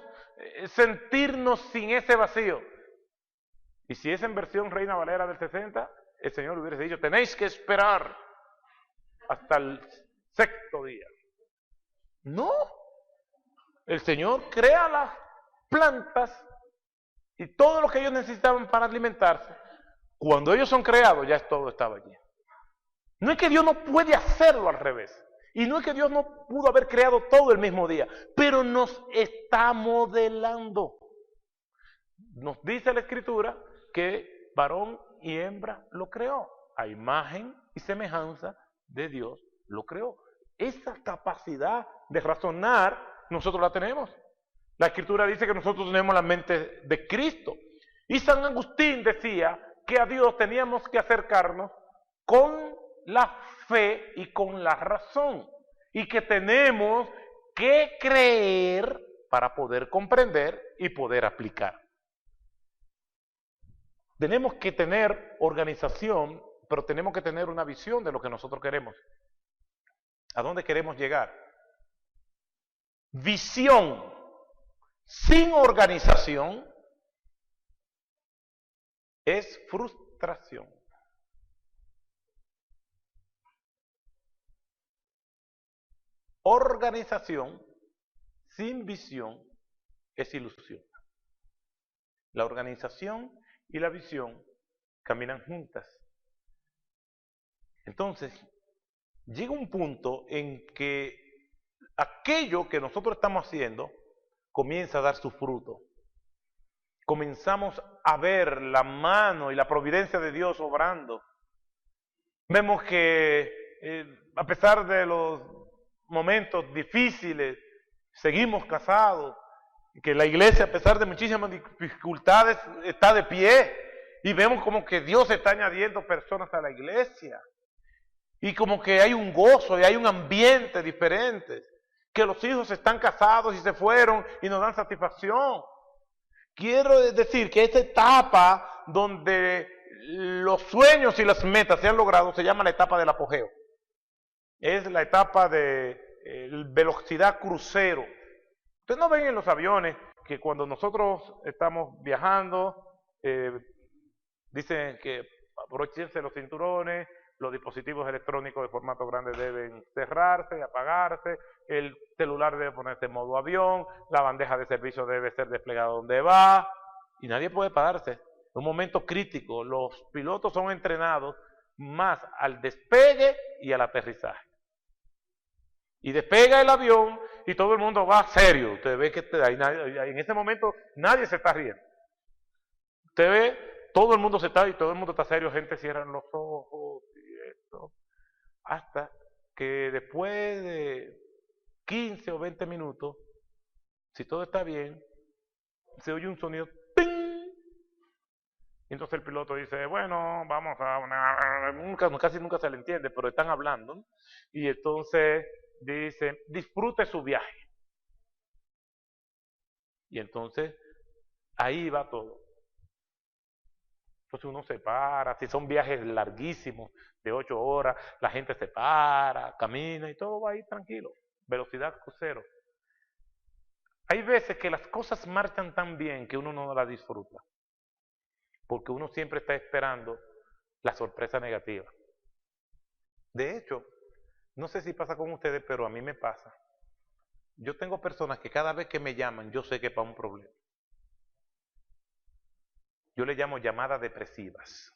sentirnos sin ese vacío? Y si es en versión Reina Valera del 60, el Señor hubiese dicho, tenéis que esperar hasta el sexto día. No, el Señor crea las plantas y todo lo que ellos necesitaban para alimentarse. Cuando ellos son creados, ya todo estaba allí. No es que Dios no puede hacerlo al revés. Y no es que Dios no pudo haber creado todo el mismo día, pero nos está modelando. Nos dice la Escritura que varón y hembra lo creó. A imagen y semejanza de Dios lo creó. Esa capacidad de razonar nosotros la tenemos. La Escritura dice que nosotros tenemos la mente de Cristo. Y San Agustín decía que a Dios teníamos que acercarnos con la fe y con la razón. Y que tenemos que creer para poder comprender y poder aplicar. Tenemos que tener organización, pero tenemos que tener una visión de lo que nosotros queremos. ¿A dónde queremos llegar? Visión sin organización es frustración. Organización sin visión es ilusión. La organización y la visión caminan juntas. Entonces, llega un punto en que aquello que nosotros estamos haciendo comienza a dar su fruto. Comenzamos a ver la mano y la providencia de Dios obrando. Vemos que a pesar de los momentos difíciles, seguimos casados, que la iglesia, a pesar de muchísimas dificultades, está de pie, y vemos como que Dios está añadiendo personas a la iglesia, y como que hay un gozo y hay un ambiente diferente, que los hijos están casados y se fueron y nos dan satisfacción. Quiero decir que esta etapa donde los sueños y las metas se han logrado se llama la etapa del apogeo. Es la etapa de velocidad crucero. Ustedes no ven en los aviones que cuando nosotros estamos viajando, dicen que abróchense los cinturones, los dispositivos electrónicos de formato grande deben cerrarse, apagarse, el celular debe ponerse en modo avión, la bandeja de servicio debe ser desplegada donde va, y nadie puede pararse. En un momento crítico, los pilotos son entrenados más al despegue y al aterrizaje. Y despega el avión y todo el mundo va serio. Usted ve que en ese momento nadie se está riendo. Usted ve, todo el mundo está serio, gente cierra los ojos y esto. Hasta que después de 15 o 20 minutos, si todo está bien, se oye un sonido ¡ping! Y entonces el piloto dice, bueno, vamos a casi nunca se le entiende, pero están hablando, ¿no? Y entonces dice, disfrute su viaje. Y entonces ahí va todo. Entonces uno se para, si son viajes larguísimos, de 8 horas, la gente se para, camina y todo va ahí tranquilo, velocidad cero. Hay veces que las cosas marchan tan bien que uno no las disfruta, porque uno siempre está esperando la sorpresa negativa. De hecho, no sé si pasa con ustedes, pero a mí me pasa. Yo tengo personas que cada vez que me llaman, yo sé que es para un problema. Yo le llamo llamadas depresivas,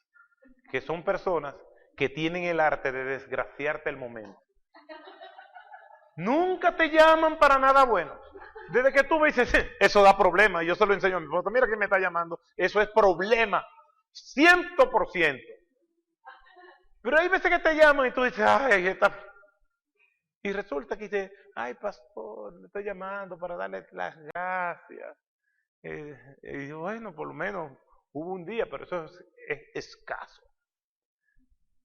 que son personas que tienen el arte de desgraciarte el momento. Nunca te llaman para nada bueno. Desde que tú me dices, eso da problema, yo se lo enseño a mi esposa, mira que me está llamando, eso es problema, 100%. Pero hay veces que te llaman y tú dices, ay, está... Y resulta que dice, ay, pastor, me estoy llamando para darle las gracias. Y bueno, por lo menos hubo un día, pero eso es escaso.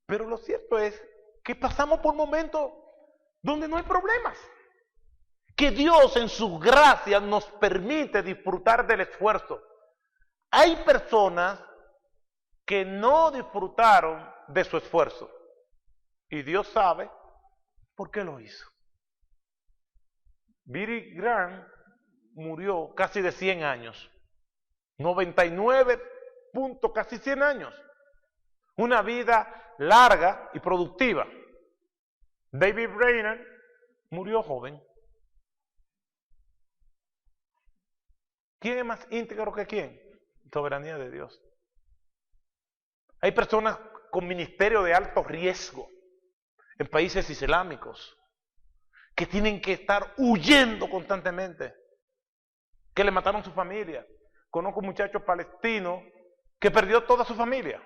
Pero lo cierto es que pasamos por momentos donde no hay problemas. Que Dios en su gracia nos permite disfrutar del esfuerzo. Hay personas que no disfrutaron de su esfuerzo. Y Dios sabe por qué lo hizo. Billy Graham murió casi de 100 años. 99 puntos, casi 100 años. Una vida larga y productiva. David Brainerd murió joven. ¿Quién es más íntegro que quién? Soberanía de Dios. Hay personas con ministerio de alto riesgo en países islámicos que tienen que estar huyendo constantemente, que le mataron su familia. Conozco un muchacho palestino que perdió toda su familia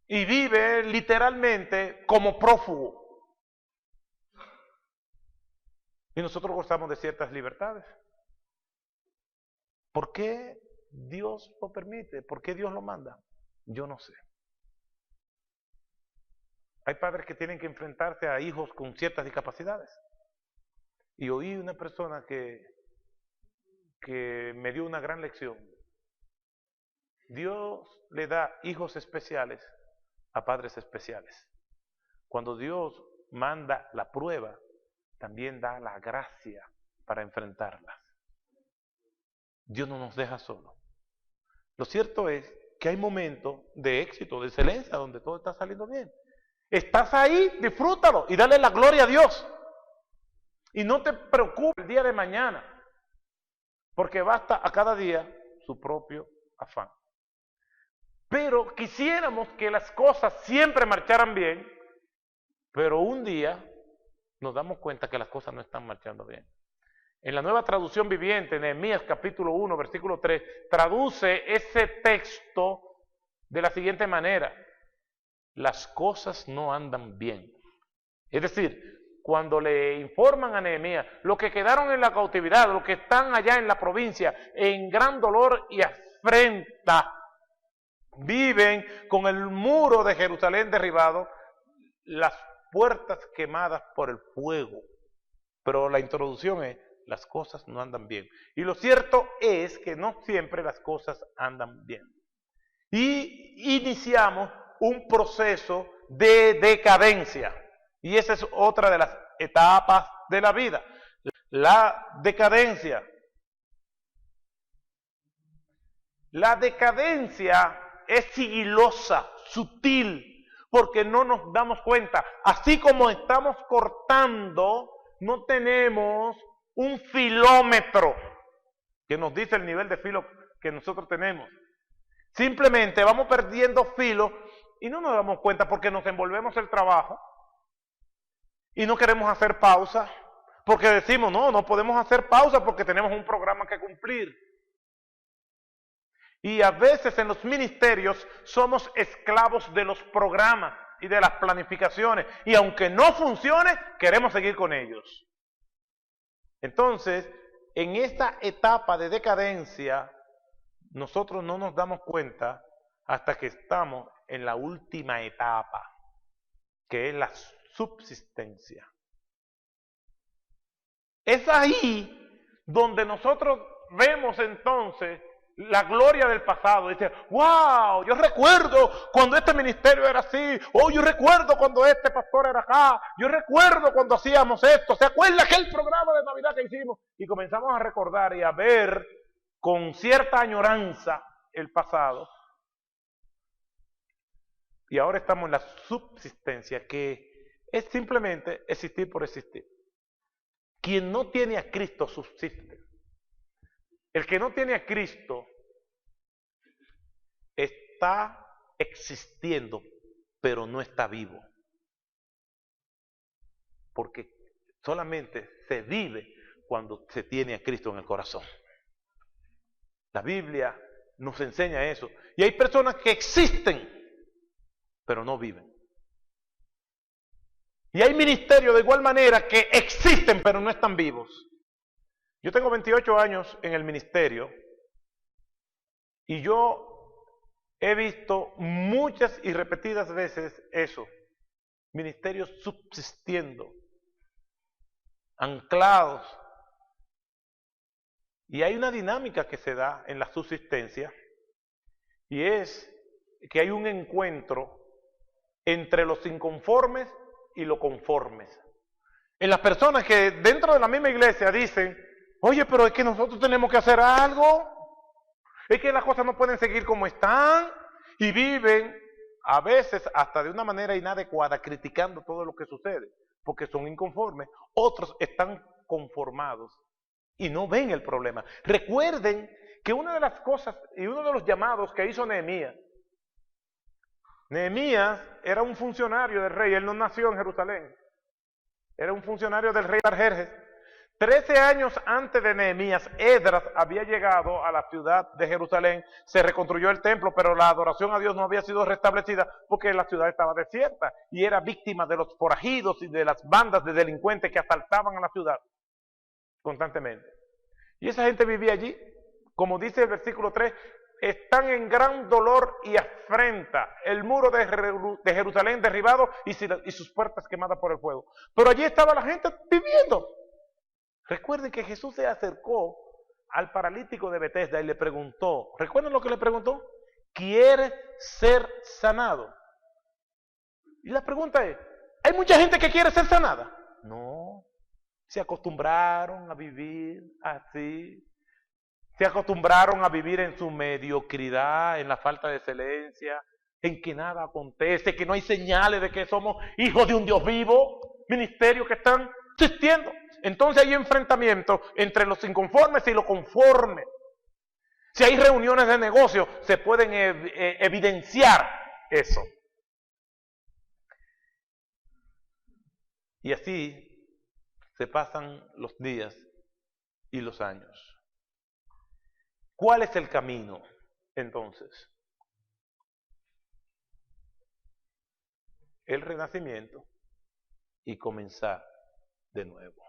y vive literalmente como prófugo. Y nosotros gozamos de ciertas libertades. ¿Por qué Dios lo permite? ¿Por qué Dios lo manda? Yo no sé. Hay padres que tienen que enfrentarse a hijos con ciertas discapacidades. Y oí una persona que me dio una gran lección. Dios le da hijos especiales a padres especiales. Cuando Dios manda la prueba, también da la gracia para enfrentarlas. Dios no nos deja solos. Lo cierto es que hay momentos de éxito, de excelencia, donde todo está saliendo bien. Estás ahí, disfrútalo y dale la gloria a Dios. Y no te preocupes el día de mañana, porque basta a cada día su propio afán. Pero quisiéramos que las cosas siempre marcharan bien, pero un día nos damos cuenta que las cosas no están marchando bien. En la Nueva Traducción Viviente, Nehemías capítulo 1, versículo 3, traduce ese texto de la siguiente manera: las cosas no andan bien. Es decir, cuando le informan a Nehemías, los que quedaron en la cautividad, los que están allá en la provincia, en gran dolor y afrenta, viven con el muro de Jerusalén derribado, las puertas quemadas por el fuego. Pero la introducción es: las cosas no andan bien. Y lo cierto es que no siempre las cosas andan bien. Y iniciamos un proceso de decadencia. Y esa es otra de las etapas de la vida. La decadencia. La decadencia es sigilosa, sutil, porque no nos damos cuenta. Así como estamos cortando, no tenemos un filómetro que nos dice el nivel de filo que nosotros tenemos. Simplemente vamos perdiendo filo y no nos damos cuenta porque nos envolvemos el trabajo y no queremos hacer pausa, porque decimos, no podemos hacer pausa porque tenemos un programa que cumplir. Y a veces en los ministerios somos esclavos de los programas y de las planificaciones. Y aunque no funcione, queremos seguir con ellos. Entonces, en esta etapa de decadencia, nosotros no nos damos cuenta hasta que estamos en la última etapa, que es la subsistencia. Es ahí donde nosotros vemos entonces la gloria del pasado. Dice, wow, yo recuerdo cuando este ministerio era así, yo recuerdo cuando este pastor era acá, yo recuerdo cuando hacíamos esto, ¿se acuerda aquel programa de Navidad que hicimos? Y comenzamos a recordar y a ver con cierta añoranza el pasado. Y ahora estamos en la subsistencia, que es simplemente existir por existir. Quien no tiene a Cristo subsiste. El que no tiene a Cristo está existiendo, pero no está vivo. Porque solamente se vive cuando se tiene a Cristo en el corazón. La Biblia nos enseña eso. Y hay personas que existen, pero no viven. Y hay ministerios de igual manera que existen, pero no están vivos. Yo tengo 28 años en el ministerio y yo he visto muchas y repetidas veces eso. Ministerios subsistiendo, anclados. Y hay una dinámica que se da en la subsistencia y es que hay un encuentro entre los inconformes y los conformes. En las personas que dentro de la misma iglesia dicen, oye, pero es que nosotros tenemos que hacer algo, es que las cosas no pueden seguir como están, y viven a veces hasta de una manera inadecuada criticando todo lo que sucede, porque son inconformes. Otros están conformados y no ven el problema. Recuerden que una de las cosas y uno de los llamados que hizo Nehemías era un funcionario del rey, él no nació en Jerusalén, era un funcionario del rey Artajerjes. 13 años antes de Nehemías, Esdras había llegado a la ciudad de Jerusalén, se reconstruyó el templo, pero la adoración a Dios no había sido restablecida porque la ciudad estaba desierta y era víctima de los forajidos y de las bandas de delincuentes que asaltaban a la ciudad constantemente. Y esa gente vivía allí, como dice el versículo 3, están en gran dolor y afrenta, el muro de Jerusalén derribado y sus puertas quemadas por el fuego. Pero allí estaba la gente viviendo. Recuerden que Jesús se acercó al paralítico de Betesda y le preguntó, ¿recuerdan lo que le preguntó? ¿Quieres ser sanado? Y la pregunta es, ¿hay mucha gente que quiere ser sanada? No, se acostumbraron a vivir así, se acostumbraron a vivir en su mediocridad, en la falta de excelencia, en que nada acontece, que no hay señales de que somos hijos de un Dios vivo, ministerios que están existiendo. Entonces hay enfrentamientos entre los inconformes y los conformes. Si hay reuniones de negocio, se pueden evidenciar eso. Y así se pasan los días y los años. ¿Cuál es el camino, entonces? El renacimiento y comenzar de nuevo.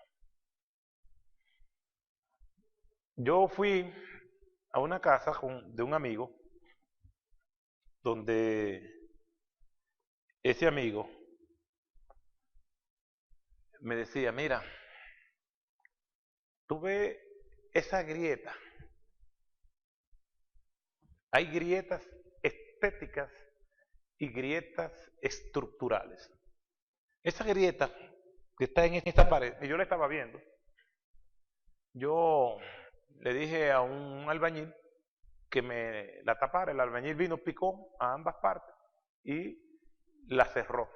Yo fui a una casa de un amigo donde ese amigo me decía, mira, tú ves esa grieta. Hay grietas estéticas y grietas estructurales. Esa grieta que está en esta pared, y yo la estaba viendo, yo le dije a un albañil que me la tapara. El albañil vino, picó a ambas partes y la cerró.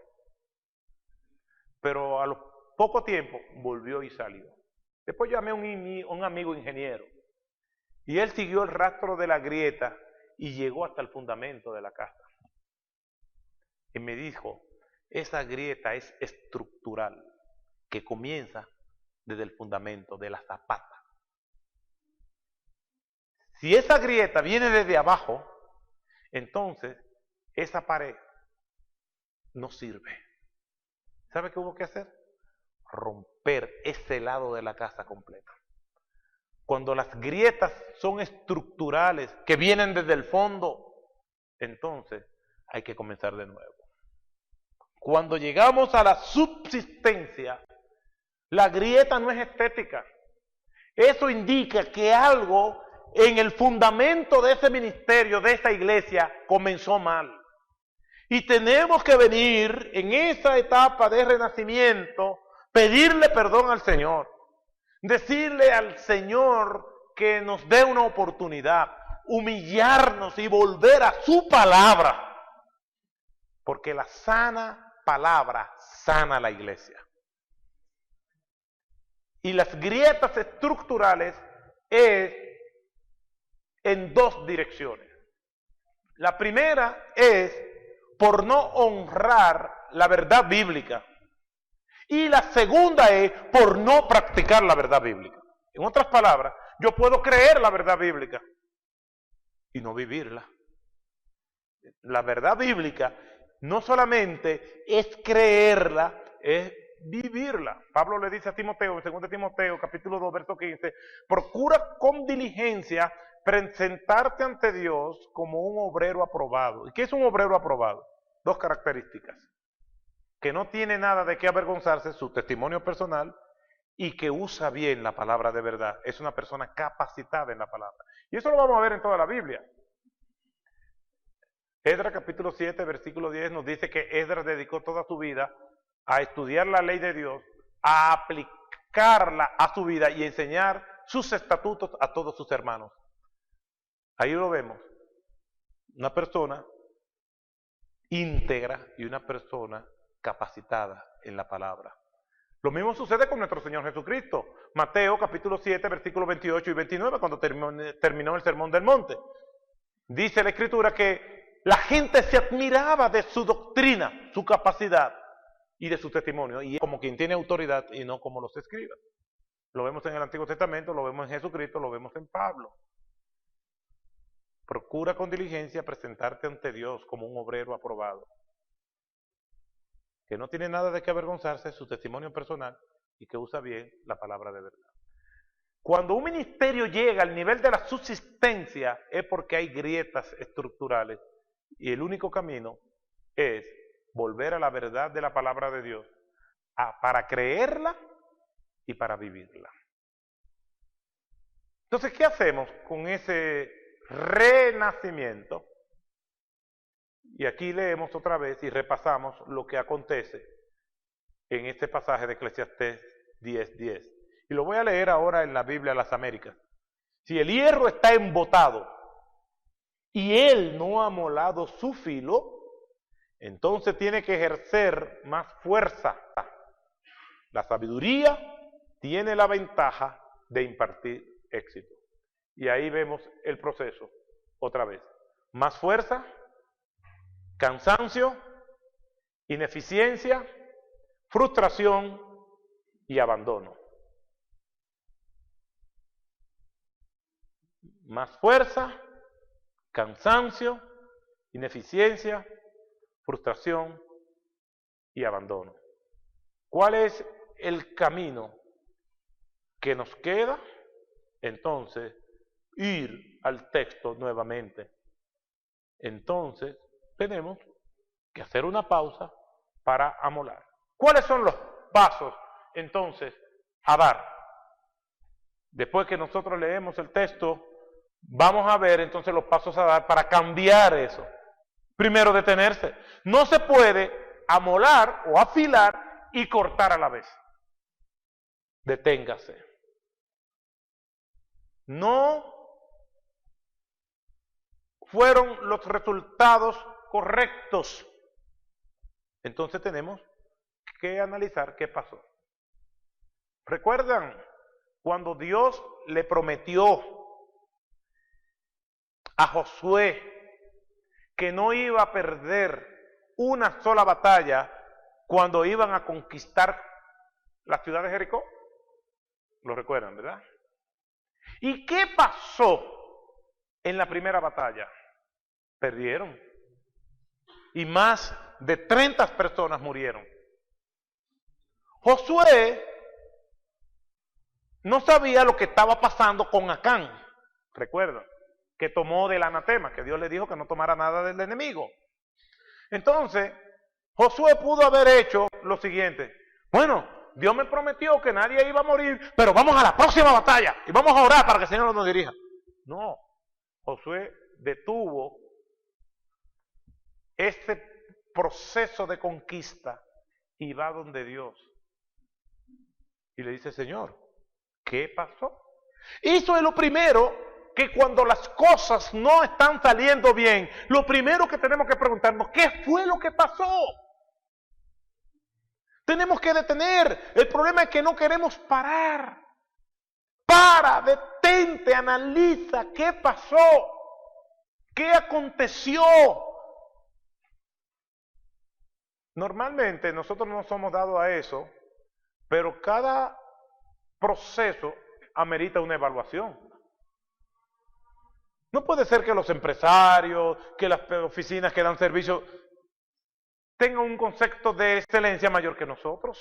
Pero a los poco tiempo volvió y salió. Después llamé a un amigo ingeniero y él siguió el rastro de la grieta y llegó hasta el fundamento de la casa. Y me dijo, esa grieta es estructural, que comienza desde el fundamento de la zapata. Si esa grieta viene desde abajo, entonces esa pared no sirve. ¿Sabe qué hubo que hacer? Romper ese lado de la casa completa. Cuando las grietas son estructurales, que vienen desde el fondo, entonces hay que comenzar de nuevo. Cuando llegamos a la subsistencia, la grieta no es estética. Eso indica que algo en el fundamento de ese ministerio, de esa iglesia, comenzó mal. Y tenemos que venir en esa etapa de renacimiento, pedirle perdón al Señor, decirle al Señor que nos dé una oportunidad, humillarnos y volver a su palabra, porque la sana palabra sana la iglesia. Y las grietas estructurales es en dos direcciones. La primera es por no honrar la verdad bíblica. Y la segunda es por no practicar la verdad bíblica. En otras palabras, yo puedo creer la verdad bíblica y no vivirla. La verdad bíblica no solamente es creerla, es vivirla. Pablo le dice a Timoteo, en 2 Timoteo, capítulo 2, verso 15, procura con diligencia presentarte ante Dios como un obrero aprobado. ¿Y qué es un obrero aprobado? Dos características. Que no tiene nada de qué avergonzarse, su testimonio personal, y que usa bien la palabra de verdad. Es una persona capacitada en la palabra. Y eso lo vamos a ver en toda la Biblia. Esdras capítulo 7, versículo 10 nos dice que Esdras dedicó toda su vida a estudiar la ley de Dios, a aplicarla a su vida y enseñar sus estatutos a todos sus hermanos. Ahí lo vemos. Una persona íntegra y una persona capacitada en la palabra. Lo mismo sucede con nuestro Señor Jesucristo. Mateo capítulo 7, versículos 28 y 29, cuando terminó el Sermón del Monte. Dice la Escritura que la gente se admiraba de su doctrina, su capacidad y de su testimonio, y como quien tiene autoridad y no como los escribas. Lo vemos en el Antiguo Testamento, lo vemos en Jesucristo, lo vemos en Pablo. Procura con diligencia presentarte ante Dios como un obrero aprobado, que no tiene nada de qué avergonzarse, su testimonio personal, y que usa bien la palabra de verdad. Cuando un ministerio llega al nivel de la subsistencia es porque hay grietas estructurales y el único camino es volver a la verdad de la palabra de Dios para creerla y para vivirla. Entonces, ¿qué hacemos con ese renacimiento? Y aquí leemos otra vez y repasamos lo que acontece en este pasaje de Eclesiastés 10:10. Y lo voy a leer ahora en la Biblia de las Américas. Si el hierro está embotado y él no ha molado su filo, entonces tiene que ejercer más fuerza. La sabiduría tiene la ventaja de impartir éxito. Y ahí vemos el proceso otra vez. Más fuerza, cansancio, ineficiencia, frustración y abandono. Más fuerza, cansancio, ineficiencia, frustración y abandono. ¿Cuál es el camino que nos queda? Entonces, ir al texto nuevamente. Entonces, tenemos que hacer una pausa para amolar. ¿Cuáles son los pasos, entonces, a dar? Después que nosotros leemos el texto, vamos a ver entonces los pasos a dar para cambiar eso. Primero, detenerse. No se puede amolar o afilar y cortar a la vez. Deténgase. No fueron los resultados correctos. Entonces tenemos que analizar qué pasó. ¿Recuerdan cuando Dios le prometió a Josué que no iba a perder una sola batalla cuando iban a conquistar la ciudad de Jericó? Lo recuerdan, ¿verdad? ¿Y qué pasó en la primera batalla? Perdieron. Y más de 30 personas murieron. Josué no sabía lo que estaba pasando con Acán. Recuerdan, que tomó del anatema, que Dios le dijo que no tomara nada del enemigo. Entonces, Josué pudo haber hecho lo siguiente. Bueno, Dios me prometió que nadie iba a morir, pero vamos a la próxima batalla y vamos a orar para que el Señor nos dirija. No, Josué detuvo este proceso de conquista y va donde Dios. Y le dice, Señor, ¿qué pasó? Eso es lo primero, que cuando las cosas no están saliendo bien, lo primero que tenemos que preguntarnos, ¿qué fue lo que pasó? Tenemos que detener. El problema es que no queremos parar. Para, detente, analiza qué pasó, qué aconteció. Normalmente nosotros no somos dados a eso, pero cada proceso amerita una evaluación. No puede ser que los empresarios, que las oficinas que dan servicio tengan un concepto de excelencia mayor que nosotros.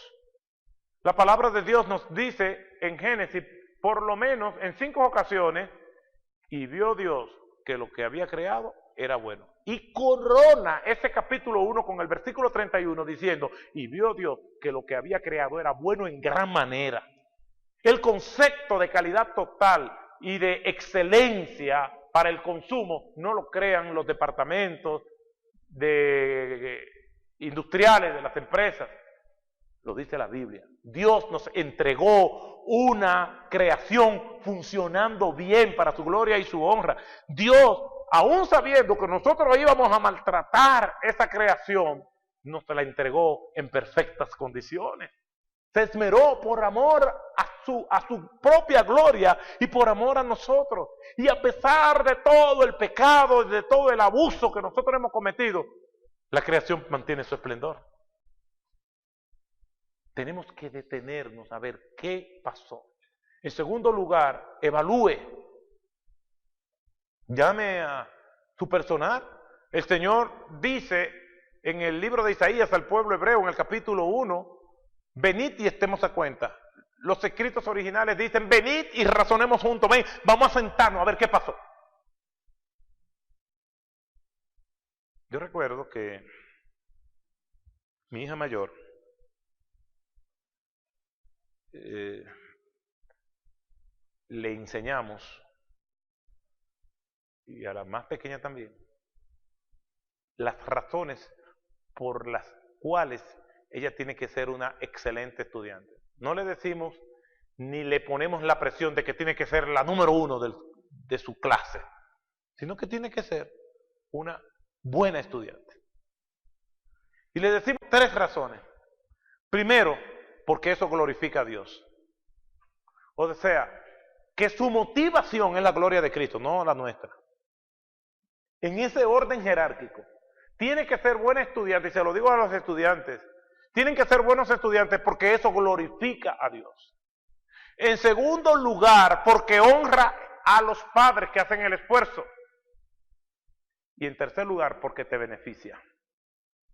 La palabra de Dios nos dice en Génesis, por lo menos en 5 ocasiones, y vio Dios que lo que había creado era bueno. Y corona ese capítulo 1 con el versículo 31 diciendo, y vio Dios que lo que había creado era bueno en gran manera. El concepto de calidad total y de excelencia para el consumo no lo crean los departamentos industriales de las empresas, lo dice la Biblia. Dios nos entregó una creación funcionando bien para su gloria y su honra. Dios, aún sabiendo que nosotros íbamos a maltratar esa creación, nos la entregó en perfectas condiciones. Se esmeró por amor a su propia gloria y por amor a nosotros. Y a pesar de todo el pecado, de todo el abuso que nosotros hemos cometido, la creación mantiene su esplendor. Tenemos que detenernos a ver qué pasó. En segundo lugar, evalúe. Llame a su personal. El Señor dice en el libro de Isaías al pueblo hebreo, en el capítulo 1, venid y estemos a cuenta. Los escritos originales dicen, venid y razonemos juntos. Ven, vamos a sentarnos a ver qué pasó. Yo recuerdo que mi hija mayor le enseñamos, y a la más pequeña también, las razones por las cuales ella tiene que ser una excelente estudiante. No le decimos ni le ponemos la presión de que tiene que ser la número 1 de su clase, sino que tiene que ser una buena estudiante. Y le decimos 3 razones. Primero, porque eso glorifica a Dios. O sea, que su motivación es la gloria de Cristo, no la nuestra. En ese orden jerárquico. Tiene que ser buena estudiante, y se lo digo a los estudiantes, tienen que ser buenos estudiantes porque eso glorifica a Dios. En segundo lugar, porque honra a los padres que hacen el esfuerzo. Y en tercer lugar, porque te beneficia.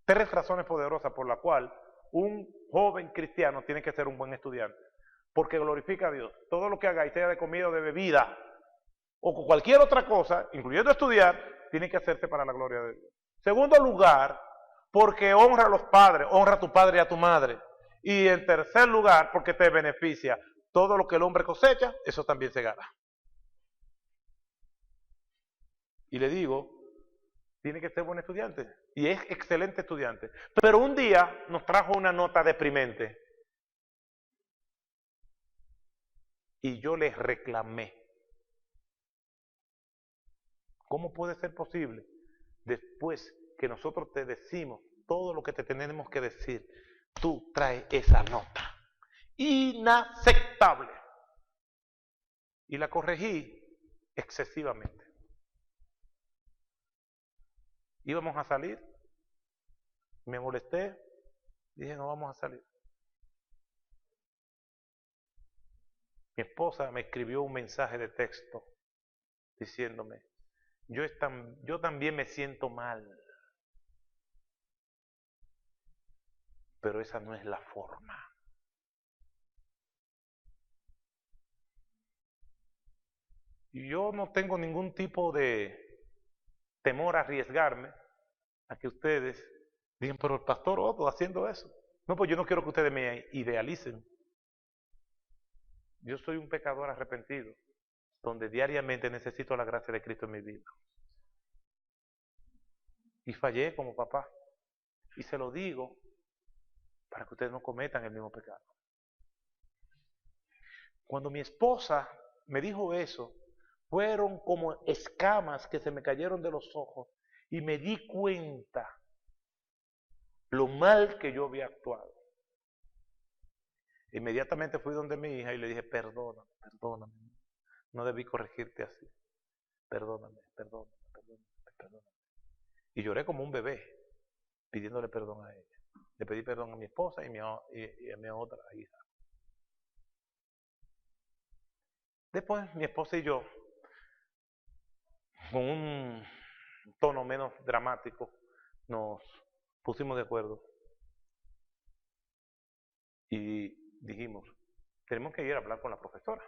3 razones poderosas por las cuales un joven cristiano tiene que ser un buen estudiante. Porque glorifica a Dios. Todo lo que haga, sea de comida o de bebida, o cualquier otra cosa, incluyendo estudiar, tiene que hacerse para la gloria de Dios. Segundo lugar, porque honra a los padres, honra a tu padre y a tu madre. Y en tercer lugar, porque te beneficia. Todo lo que el hombre cosecha, eso también se gana. Y le digo, tiene que ser buen estudiante. Y es excelente estudiante. Pero un día nos trajo una nota deprimente. Y yo les reclamé. ¿Cómo puede ser posible? Después que nosotros te decimos todo lo que te tenemos que decir, tú traes esa nota. Inaceptable. Y la corregí excesivamente. Íbamos a salir, me molesté, dije no vamos a salir. Mi esposa me escribió un mensaje de texto diciéndome, yo también me siento mal, pero esa no es la forma. Y yo no tengo ningún tipo de temor a arriesgarme a que ustedes digan, pero el pastor Otto haciendo eso. No, pues yo no quiero que ustedes me idealicen. Yo soy un pecador arrepentido, donde diariamente necesito la gracia de Cristo en mi vida. Y fallé como papá. Y se lo digo para que ustedes no cometan el mismo pecado. Cuando mi esposa me dijo eso, fueron como escamas que se me cayeron de los ojos y me di cuenta lo mal que yo había actuado. Inmediatamente fui donde mi hija y le dije, perdóname, perdóname, no debí corregirte así, perdóname, perdóname, perdóname, perdóname. Y lloré como un bebé, pidiéndole perdón a ella. Le pedí perdón a mi esposa y a mi otra hija. Después mi esposa y yo, con un tono menos dramático, nos pusimos de acuerdo y dijimos, tenemos que ir a hablar con la profesora.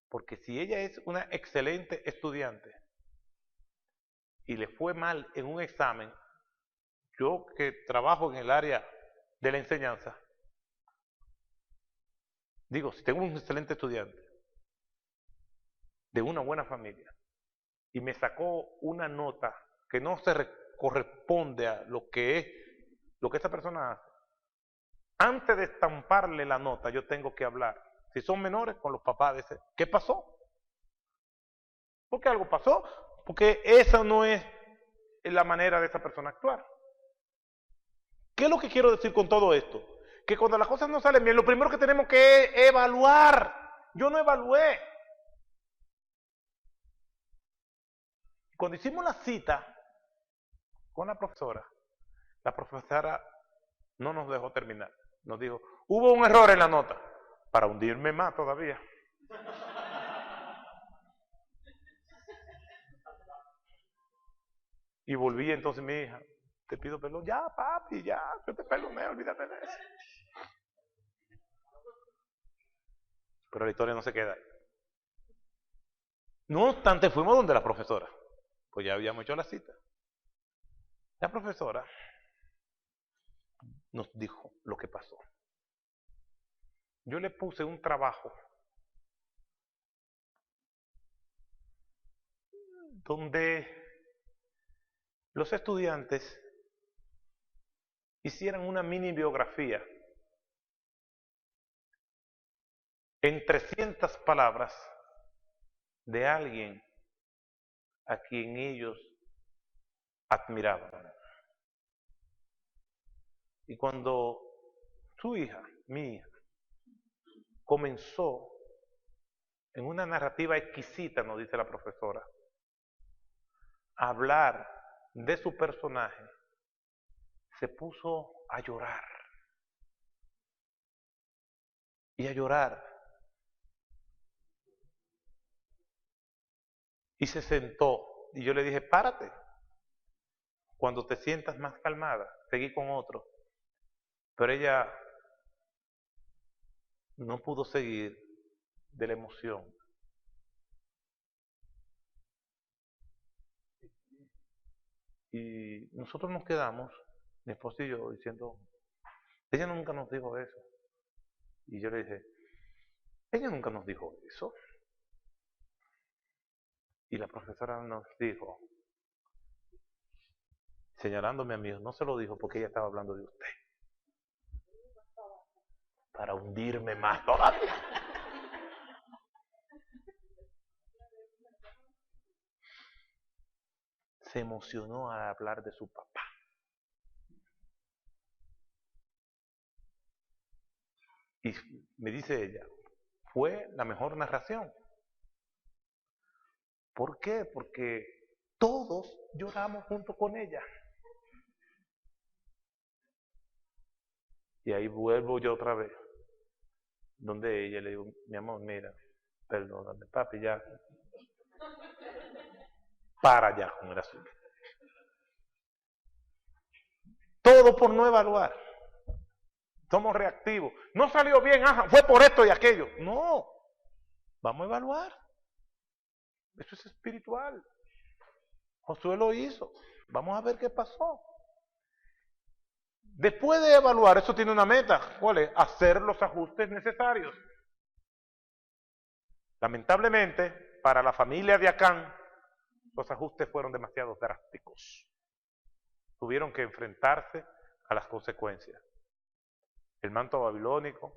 Porque si ella es una excelente estudiante y le fue mal en un examen, yo que trabajo en el área de la enseñanza, digo, si tengo un excelente estudiante de una buena familia y me sacó una nota que no se corresponde a lo que esta persona hace, antes de estamparle la nota yo tengo que hablar, si son menores, con los papás de ese, ¿qué pasó? Porque algo pasó, porque esa no es la manera de esa persona actuar. ¿Qué es lo que quiero decir con todo esto? Que cuando las cosas no salen bien, lo primero que tenemos que es evaluar. Yo no evalué. Cuando hicimos la cita con la profesora no nos dejó terminar. Nos dijo, hubo un error en la nota, para hundirme más todavía. Y volví entonces mi hija, te pido perdón, ya papi, ya, yo te perdoné, olvídate de eso. Pero la historia no se queda ahí. No obstante, fuimos donde la profesora, pues ya habíamos hecho la cita. La profesora nos dijo lo que pasó. Yo le puse un trabajo donde los estudiantes hicieran una mini biografía en 300 palabras de alguien a quien ellos admiraban. Y cuando su hija, mi hija, comenzó en una narrativa exquisita, nos dice la profesora, a hablar de su personaje, se puso a llorar. Y a llorar. Y se sentó. Y yo le dije, párate. Cuando te sientas más calmada, seguí con otro. Pero ella no pudo seguir de la emoción. Y nosotros nos quedamos, mi esposo y yo, diciendo, ella nunca nos dijo eso. Y yo le dije, ella nunca nos dijo eso. Y la profesora nos dijo, señalándome a mí, no se lo dijo porque ella estaba hablando de usted. Para hundirme más todavía. Se emocionó al hablar de su papá. Y me dice ella, fue la mejor narración. ¿Por qué? Porque todos lloramos junto con ella. Y ahí vuelvo yo otra vez, donde ella le digo, mi amor, mira, perdóname, papi, ya, para ya con el asunto. Todo por no evaluar. Somos reactivos. No salió bien, fue por esto y aquello. No, vamos a evaluar. Eso es espiritual. Josué lo hizo. Vamos a ver qué pasó. Después de evaluar, eso tiene una meta. ¿Cuál es? Hacer los ajustes necesarios. Lamentablemente, para la familia de Acán, los ajustes fueron demasiado drásticos. Tuvieron que enfrentarse a las consecuencias. El manto babilónico,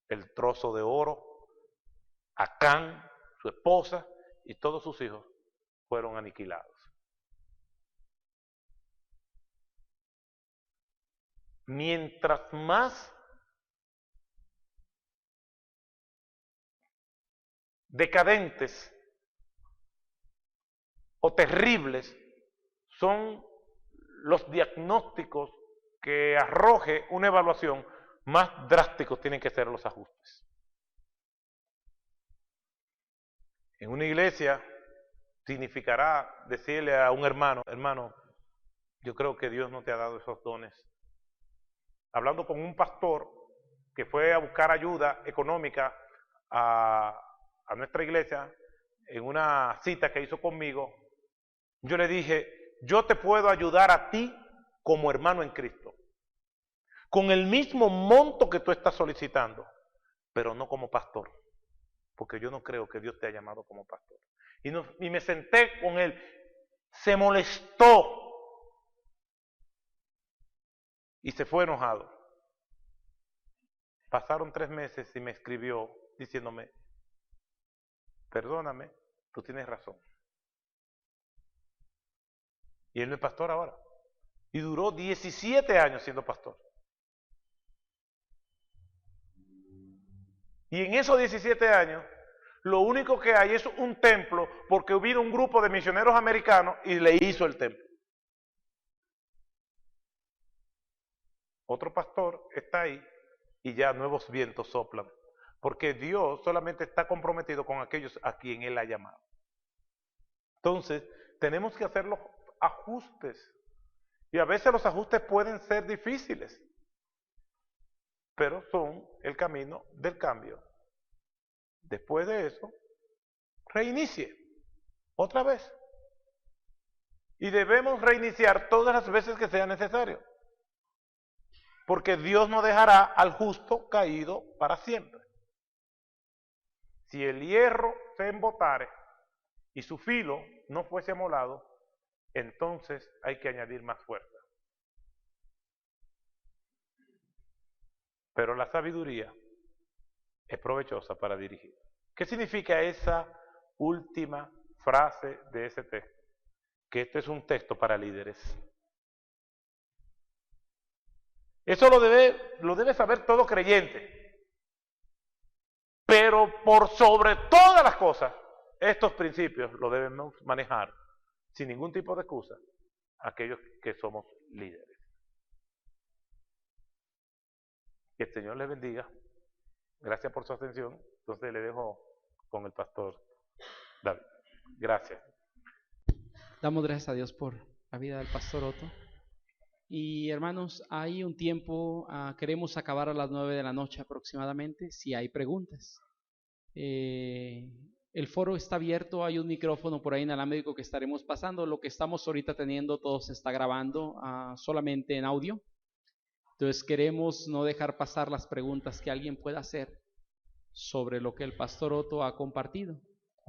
el trozo de oro, Acán, su esposa y todos sus hijos fueron aniquilados. Mientras más decadentes o terribles son los diagnósticos que arroje una evaluación, más drásticos tienen que ser los ajustes. En una iglesia significará decirle a un hermano, hermano, yo creo que Dios no te ha dado esos dones. Hablando con un pastor que fue a buscar ayuda económica a nuestra iglesia, en una cita que hizo conmigo, yo le dije, yo te puedo ayudar a ti como hermano en Cristo, con el mismo monto que tú estás solicitando, pero no como pastor, porque yo no creo que Dios te haya llamado como pastor. Y me senté con él, se molestó y se fue enojado. Pasaron 3 meses y me escribió diciéndome, perdóname, tú tienes razón. Y él no es pastor ahora. Y duró 17 años siendo pastor. Y en esos 17 años, lo único que hay es un templo, porque hubo un grupo de misioneros americanos y le hizo el templo. Otro pastor está ahí y ya nuevos vientos soplan, porque Dios solamente está comprometido con aquellos a quien Él ha llamado. Entonces, tenemos que hacer los ajustes, y a veces los ajustes pueden ser difíciles, pero son el camino del cambio. Después de eso, reinicie otra vez. Y debemos reiniciar todas las veces que sea necesario, porque Dios no dejará al justo caído para siempre. Si el hierro se embotare y su filo no fuese amolado, entonces hay que añadir más fuerza. Pero la sabiduría es provechosa para dirigir. ¿Qué significa esa última frase de ese texto? Que este es un texto para líderes. Eso lo debe saber todo creyente. Pero por sobre todas las cosas, estos principios los debemos manejar sin ningún tipo de excusa aquellos que somos líderes. Que el Señor les bendiga. Gracias por su atención. Entonces le dejo con el pastor David. Gracias. Damos gracias a Dios por la vida del pastor Otto. Y hermanos, hay un tiempo, queremos acabar a las 9 de la noche aproximadamente, si hay preguntas. El foro está abierto, hay un micrófono por ahí inalámbrico que estaremos pasando. Lo que estamos ahorita teniendo, todo se está grabando solamente en audio. Entonces queremos no dejar pasar las preguntas que alguien pueda hacer sobre lo que el pastor Otto ha compartido.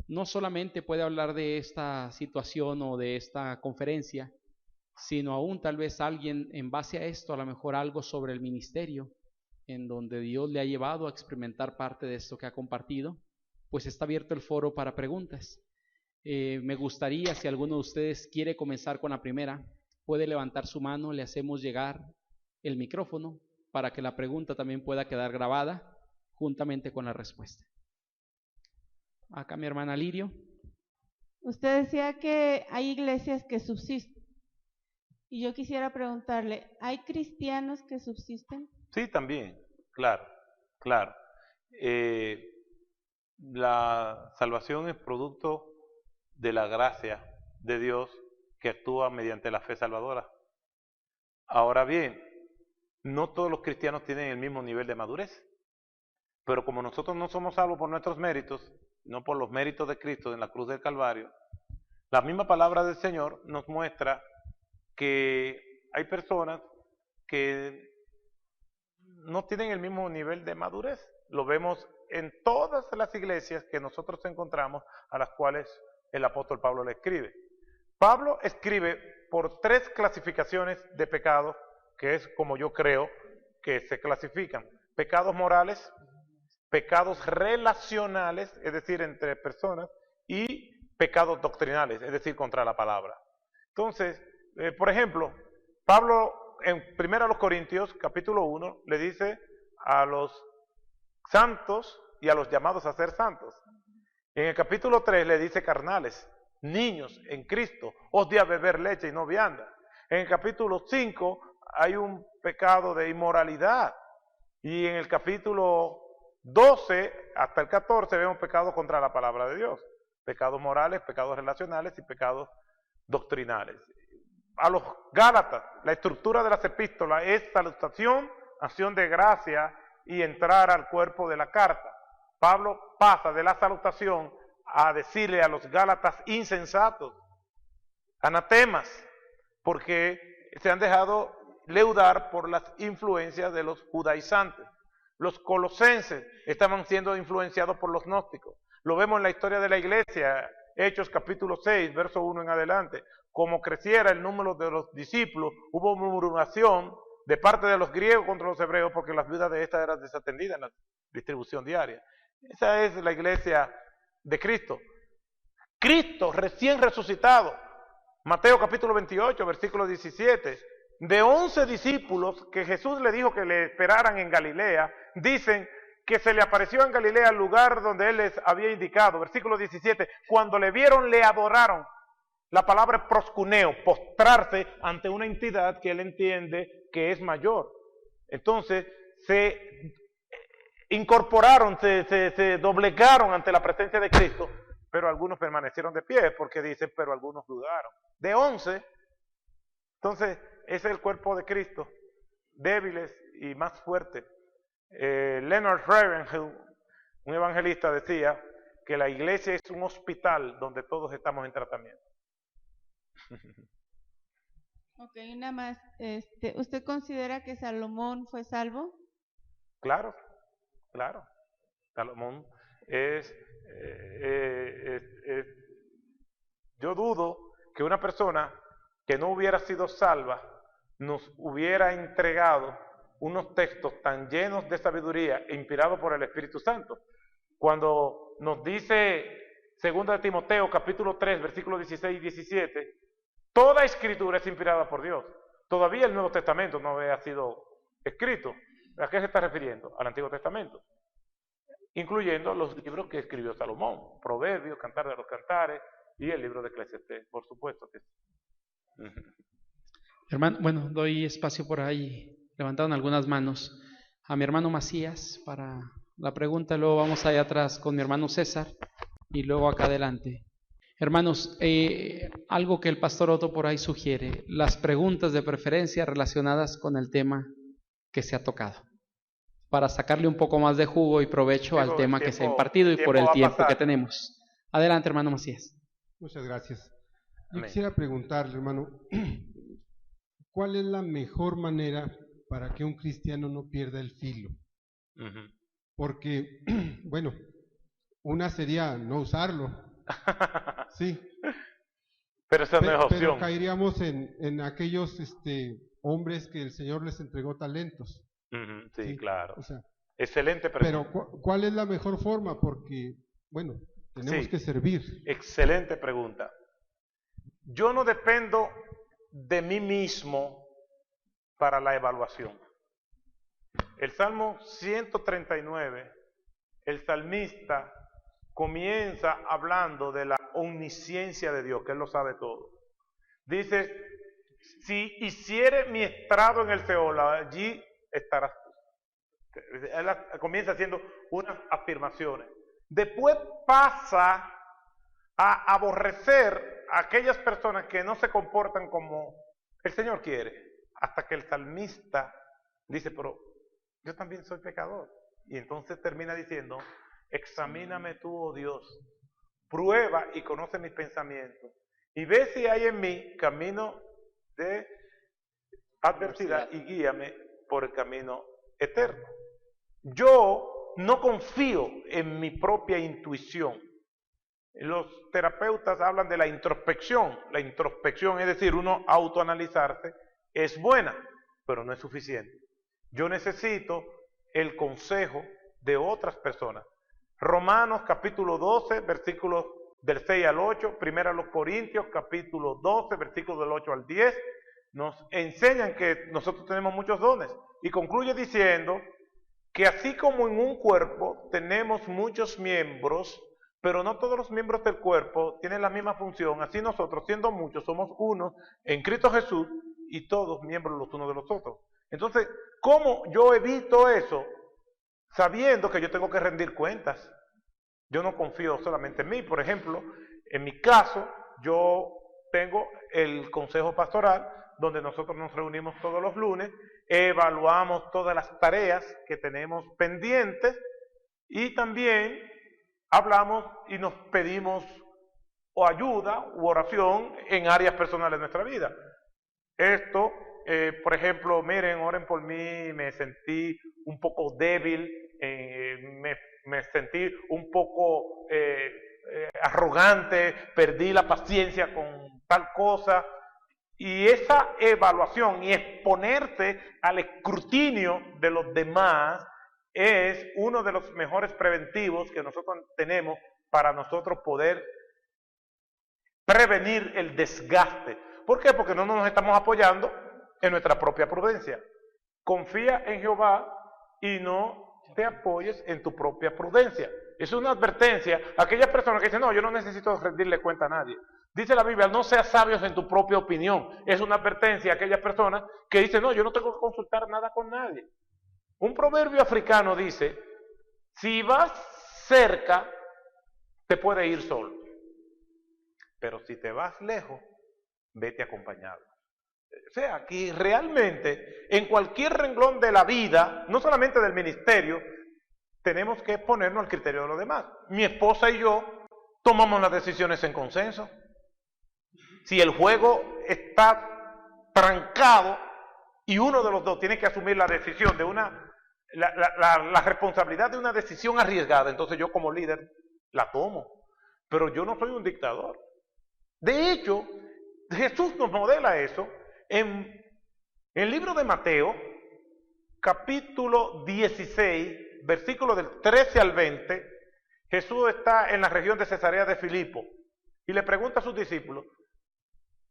No solamente puede hablar de esta situación o de esta conferencia, sino aún tal vez alguien en base a esto, a lo mejor algo sobre el ministerio, en donde Dios le ha llevado a experimentar parte de esto que ha compartido, pues está abierto el foro para preguntas. Me gustaría, si alguno de ustedes quiere comenzar con la primera, puede levantar su mano, le hacemos llegar el micrófono para que la pregunta también pueda quedar grabada juntamente con la respuesta. Acá mi hermana Lirio. Usted decía que hay iglesias que subsisten. Y yo quisiera preguntarle, ¿hay cristianos que subsisten? Sí, también, claro, claro. La salvación es producto de la gracia de Dios que actúa mediante la fe salvadora. Ahora bien, no todos los cristianos tienen el mismo nivel de madurez, pero como nosotros no somos salvos por nuestros méritos, no por los méritos de Cristo en la cruz del Calvario, la misma palabra del Señor nos muestra que hay personas que no tienen el mismo nivel de madurez. Lo vemos en todas las iglesias que nosotros encontramos a las cuales el apóstol Pablo le escribe. Pablo escribe por 3 clasificaciones de pecados, que es como yo creo que se clasifican: pecados morales, pecados relacionales, es decir, entre personas, y pecados doctrinales, es decir, contra la palabra. Entonces, por ejemplo, Pablo en 1 Corintios, capítulo 1, le dice a los santos y a los llamados a ser santos. En el capítulo 3 le dice carnales, niños en Cristo, os di a beber leche y no vianda. En el capítulo 5 hay un pecado de inmoralidad. Y en el capítulo 12 hasta el 14 vemos pecados contra la palabra de Dios. Pecados morales, pecados relacionales y pecados doctrinales. A los Gálatas, la estructura de las epístolas es salutación, acción de gracia y entrar al cuerpo de la carta. Pablo pasa de la salutación a decirle a los Gálatas insensatos, anatemas, porque se han dejado leudar por las influencias de los judaizantes. Los colosenses estaban siendo influenciados por los gnósticos. Lo vemos en la historia de la iglesia, Hechos capítulo 6, verso 1 en adelante. Como creciera el número de los discípulos, hubo murmuración de parte de los griegos contra los hebreos porque las viudas de estas eran desatendidas en la distribución diaria. Esa es la iglesia de Cristo. Cristo recién resucitado. Mateo capítulo 28, versículo 17. De 11 discípulos que Jesús le dijo que le esperaran en Galilea, dicen que se le apareció en Galilea el lugar donde él les había indicado. Versículo 17. Cuando le vieron, le adoraron. La palabra es proscuneo, postrarse ante una entidad que él entiende que es mayor. Entonces, se incorporaron, se doblegaron ante la presencia de Cristo, pero algunos permanecieron de pie, porque dicen, pero algunos dudaron. De 11, entonces, ese es el cuerpo de Cristo, débiles y más fuertes. Leonard Ravenhill, un evangelista, decía que la iglesia es un hospital donde todos estamos en tratamiento. Ok, nada más. ¿Usted considera que Salomón fue salvo? Claro, claro. Salomón yo dudo que una persona que no hubiera sido salva nos hubiera entregado unos textos tan llenos de sabiduría e inspirados por el Espíritu Santo. Cuando nos dice 2 Timoteo capítulo 3, versículos 16 y 17, toda escritura es inspirada por Dios. Todavía el Nuevo Testamento no había sido escrito. ¿A qué se está refiriendo? Al Antiguo Testamento, incluyendo los libros que escribió Salomón, Proverbios, Cantar de los Cantares y el libro de Eclesiastés, por supuesto que sí. Hermano, bueno, doy espacio por ahí. Levantaron algunas manos. A mi hermano Macías para la pregunta, luego vamos allá atrás con mi hermano César y luego acá adelante. Hermanos, algo que el pastor Otto por ahí sugiere, las preguntas de preferencia relacionadas con el tema que se ha tocado, para sacarle un poco más de jugo y provecho al tema que se ha impartido y por el tiempo que tenemos. Adelante, hermano Macías. Muchas gracias. Yo quisiera preguntarle, hermano, ¿cuál es la mejor manera para que un cristiano no pierda el filo? Porque, bueno, una sería no usarlo, sí. Pero esa no es opción. Pero caeríamos en aquellos hombres que el Señor les entregó talentos. Sí, claro. O sea, excelente pregunta. Pero ¿cuál es la mejor forma? Porque, bueno, tenemos que servir. Excelente pregunta. Yo no dependo de mí mismo para la evaluación. el Salmo 139, el salmista comienza hablando de la omnisciencia de Dios, que Él lo sabe todo. Dice, si hiciere mi estrado en el Seol, allí estarás tú. Él comienza haciendo unas afirmaciones. Después pasa a aborrecer a aquellas personas que no se comportan como el Señor quiere, hasta que el salmista dice, pero yo también soy pecador. Y entonces termina diciendo, examíname tú, oh Dios, prueba y conoce mis pensamientos, y ve si hay en mí camino de adversidad y guíame por el camino eterno. Yo no confío en mi propia intuición. Los terapeutas hablan de la introspección. La introspección, es decir, uno autoanalizarse, es buena, pero no es suficiente. Yo necesito el consejo de otras personas. Romanos capítulo 12, versículos del 6 al 8, primero a los Corintios capítulo 12, versículos del 8 al 10, nos enseñan que nosotros tenemos muchos dones. Y concluye diciendo que así como en un cuerpo tenemos muchos miembros, pero no todos los miembros del cuerpo tienen la misma función, así nosotros, siendo muchos, somos uno en Cristo Jesús y todos miembros los unos de los otros. Entonces, ¿cómo yo evito eso? Sabiendo que yo tengo que rendir cuentas. Yo no confío solamente en mí. Por ejemplo, en mi caso, yo tengo el consejo pastoral, donde nosotros nos reunimos todos los lunes, evaluamos todas las tareas que tenemos pendientes y también hablamos y nos pedimos o ayuda u oración en áreas personales de nuestra vida. Esto, por ejemplo, miren, oren por mí, me sentí un poco débil, me sentí un poco arrogante, perdí la paciencia con tal cosa. Y esa evaluación y exponerse al escrutinio de los demás es uno de los mejores preventivos que nosotros tenemos para nosotros poder prevenir el desgaste. ¿Por qué? Porque no nos estamos apoyando en nuestra propia prudencia. Confía en Jehová y no te apoyes en tu propia prudencia. Es una advertencia a aquellas personas que dicen, no, yo no necesito rendirle cuenta a nadie. Dice la Biblia, no seas sabios en tu propia opinión. Es una advertencia a aquellas personas que dicen, no, yo no tengo que consultar nada con nadie. Un proverbio africano dice, si vas cerca, te puedes ir solo. Pero si te vas lejos, vete acompañado. O sea, que realmente en cualquier renglón de la vida, no solamente del ministerio, tenemos que ponernos al criterio de los demás. Mi esposa y yo tomamos las decisiones en consenso. Si el juego está trancado y uno de los dos tiene que asumir la decisión de la responsabilidad de una decisión arriesgada, entonces yo como líder la tomo. Pero yo no soy un dictador. De hecho, Jesús nos modela eso en el libro de Mateo, capítulo 16, versículos del 13 al 20. Jesús está en la región de Cesarea de Filipo y le pregunta a sus discípulos,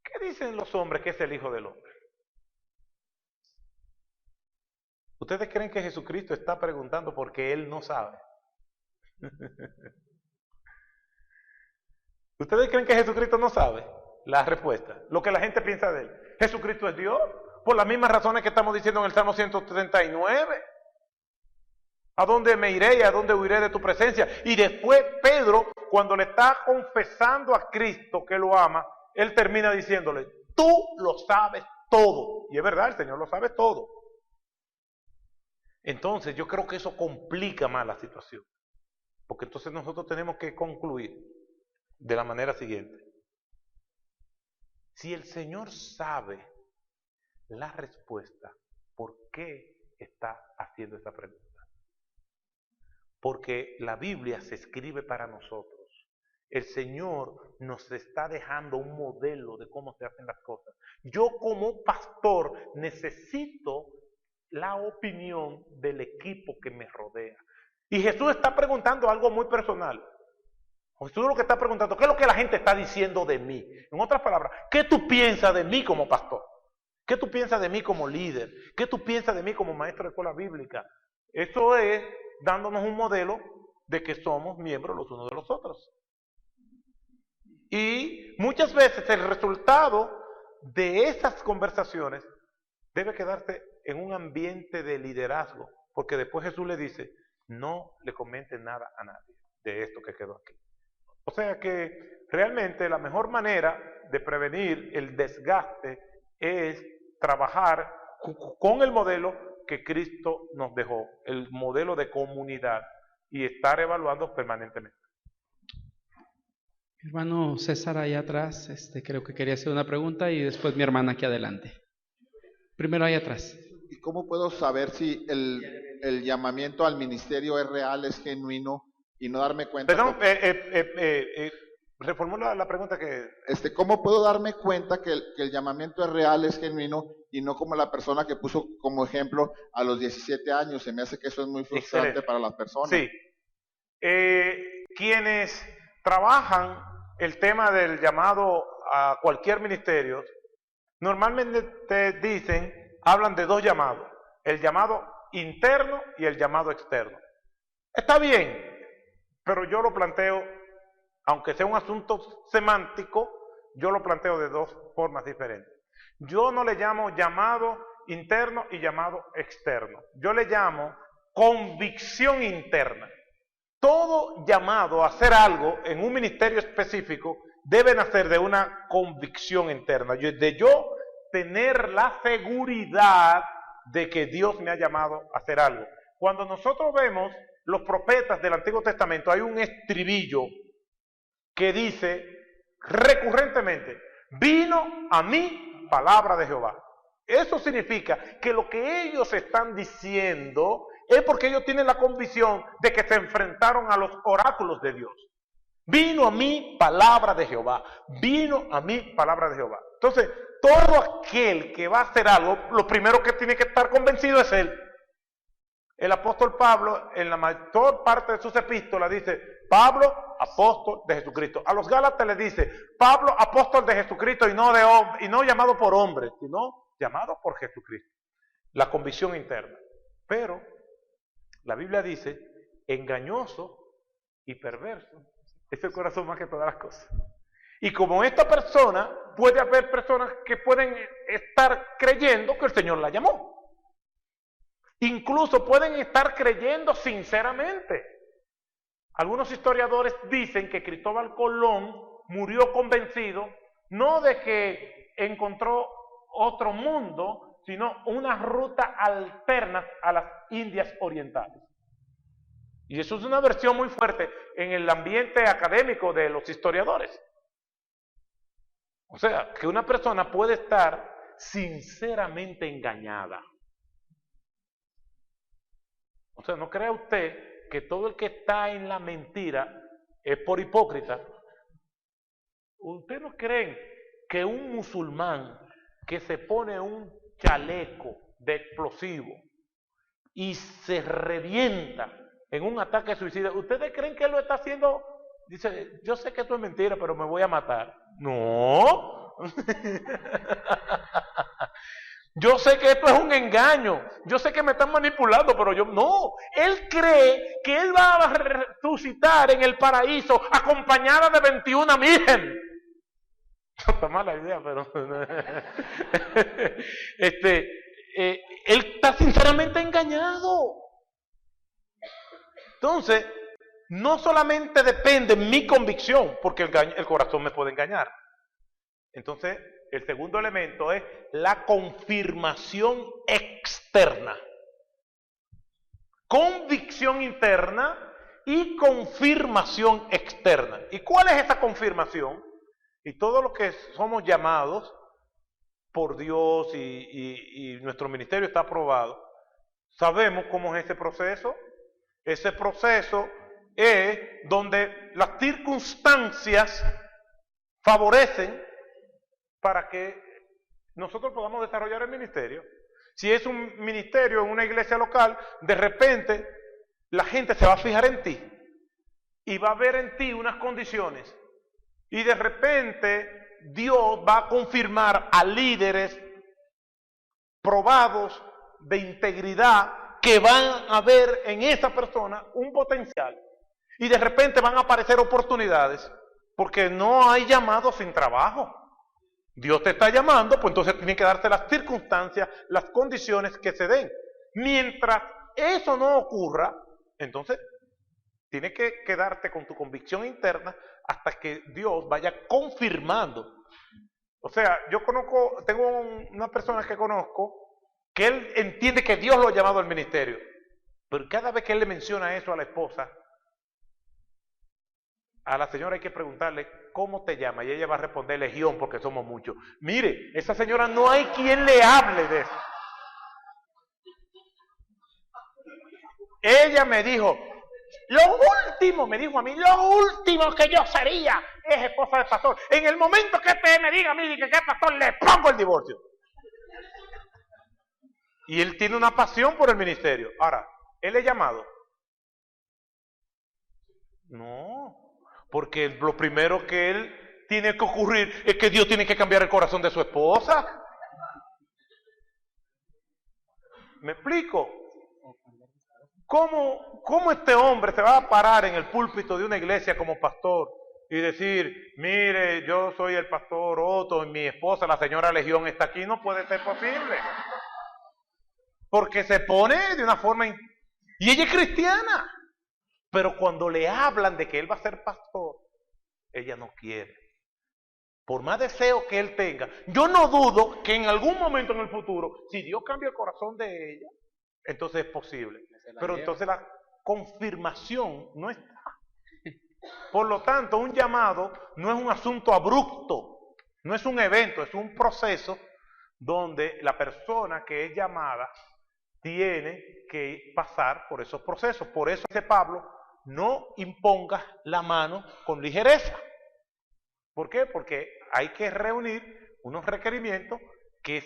¿qué dicen los hombres que es el Hijo del Hombre? ¿Ustedes creen que Jesucristo está preguntando porque Él no sabe? ¿Ustedes creen que Jesucristo no sabe la respuesta? Lo que la gente piensa de Él. Jesucristo es Dios, por las mismas razones que estamos diciendo en el Salmo 139. ¿A dónde me iré y a dónde huiré de tu presencia? Y después Pedro, cuando le está confesando a Cristo que lo ama, él termina diciéndole, tú lo sabes todo. Y es verdad, el Señor lo sabe todo. Entonces yo creo que eso complica más la situación. Porque entonces nosotros tenemos que concluir de la manera siguiente. Si el Señor sabe la respuesta, ¿por qué está haciendo esa pregunta? Porque la Biblia se escribe para nosotros. El Señor nos está dejando un modelo de cómo se hacen las cosas. Yo como pastor necesito la opinión del equipo que me rodea. Y Jesús está preguntando algo muy personal. Jesús lo que está preguntando, ¿qué es lo que la gente está diciendo de mí? En otras palabras, ¿qué tú piensas de mí como pastor? ¿Qué tú piensas de mí como líder? ¿Qué tú piensas de mí como maestro de escuela bíblica? Eso es dándonos un modelo de que somos miembros los unos de los otros. Y muchas veces el resultado de esas conversaciones debe quedarse en un ambiente de liderazgo, porque después Jesús le dice, no le comenten nada a nadie de esto que quedó aquí. O sea que realmente la mejor manera de prevenir el desgaste es trabajar con el modelo que Cristo nos dejó, el modelo de comunidad, y estar evaluando permanentemente. Mi hermano César allá atrás, creo que quería hacer una pregunta y después mi hermana aquí adelante. Primero allá atrás. ¿Y cómo puedo saber si el llamamiento al ministerio es real, es genuino y no darme cuenta? Perdón, reformula la pregunta que... ¿Cómo puedo darme cuenta que el llamamiento es real, es genuino y no como la persona que puso como ejemplo a los 17 años? Se me hace que eso es muy frustrante. Excelente. Para las personas. Sí. Quienes trabajan el tema del llamado a cualquier ministerio, normalmente te dicen, hablan de dos llamados, el llamado interno y el llamado externo. Está bien, pero yo lo planteo, aunque sea un asunto semántico, yo lo planteo de dos formas diferentes. Yo no le llamo llamado interno y llamado externo, yo le llamo convicción interna. Todo llamado a hacer algo en un ministerio específico debe nacer de una convicción interna, de yo tener la seguridad de que Dios me ha llamado a hacer algo. Cuando nosotros vemos los profetas del Antiguo Testamento, hay un estribillo que dice recurrentemente, vino a mí palabra de Jehová. Eso significa que lo que ellos están diciendo es porque ellos tienen la convicción de que se enfrentaron a los oráculos de Dios. Vino a mí palabra de Jehová. Vino a mí palabra de Jehová. Entonces, todo aquel que va a hacer algo, lo primero que tiene que estar convencido es él. El apóstol Pablo, en la mayor parte de sus epístolas, dice, Pablo, apóstol de Jesucristo. A los Gálatas le dice, Pablo, apóstol de Jesucristo y no llamado por hombres, sino llamado por Jesucristo. La convicción interna. Pero la Biblia dice, engañoso y perverso es el corazón más que todas las cosas. Y como esta persona, puede haber personas que pueden estar creyendo que el Señor la llamó. Incluso pueden estar creyendo sinceramente. Algunos historiadores dicen que Cristóbal Colón murió convencido no de que encontró otro mundo, sino una ruta alterna a las Indias orientales. Y eso es una versión muy fuerte en el ambiente académico de los historiadores. O sea, que una persona puede estar sinceramente engañada. O sea, no crea usted que todo el que está en la mentira es por hipócrita. ¿Ustedes no creen que un musulmán que se pone un chaleco de explosivo y se revienta en un ataque suicida, ustedes creen que él lo está haciendo? Dice, yo sé que esto es mentira, pero me voy a matar. No. Yo sé que esto es un engaño. Yo sé que me están manipulando, pero yo no. Él cree que él va a resucitar en el paraíso acompañada de 21 virgen. No está mala idea, pero él está sinceramente engañado. Entonces, no solamente depende mi convicción, porque el corazón me puede engañar. Entonces, el segundo elemento es la confirmación externa. Convicción interna y confirmación externa. ¿Y cuál es esa confirmación? Y todos los que somos llamados por Dios y nuestro ministerio está aprobado, sabemos cómo es ese proceso. Ese proceso es donde las circunstancias favorecen para que nosotros podamos desarrollar el ministerio. Si es un ministerio en una iglesia local, de repente la gente se va a fijar en ti y va a ver en ti unas condiciones. Y de repente Dios va a confirmar a líderes probados de integridad que van a ver en esa persona un potencial y de repente van a aparecer oportunidades porque no hay llamado sin trabajo. Dios te está llamando, pues entonces tienen que darse las circunstancias, las condiciones que se den. Mientras eso no ocurra, entonces tienes que quedarte con tu convicción interna hasta que Dios vaya confirmando. O sea, tengo una persona que conozco que él entiende que Dios lo ha llamado al ministerio, pero cada vez que él le menciona eso a la esposa, a la señora hay que preguntarle, ¿cómo te llama? Y ella va a responder, Legión, porque somos muchos. Mire, esa señora no hay quien le hable de eso. Ella me dijo, me dijo a mí, lo último que yo sería es esposa del pastor. En el momento que me diga a mí que es pastor, le pongo el divorcio. Y él tiene una pasión por el ministerio. Ahora, ¿él es llamado? No, porque lo primero que él tiene que ocurrir es que Dios tiene que cambiar el corazón de su esposa. ¿Me explico? ¿Cómo este hombre se va a parar en el púlpito de una iglesia como pastor y decir, mire, yo soy el pastor Otto y mi esposa, la señora Legión, está aquí? No puede ser posible. Porque se pone de una forma... Y ella es cristiana. Pero cuando le hablan de que él va a ser pastor, ella no quiere. Por más deseo que él tenga. Yo no dudo que en algún momento en el futuro, si Dios cambia el corazón de ella, entonces es posible. Pero entonces la confirmación no está. Por lo tanto, un llamado no es un asunto abrupto, no es un evento, es un proceso donde la persona que es llamada tiene que pasar por esos procesos. Por eso dice Pablo, no impongas la mano con ligereza. ¿Por qué? Porque hay que reunir unos requerimientos que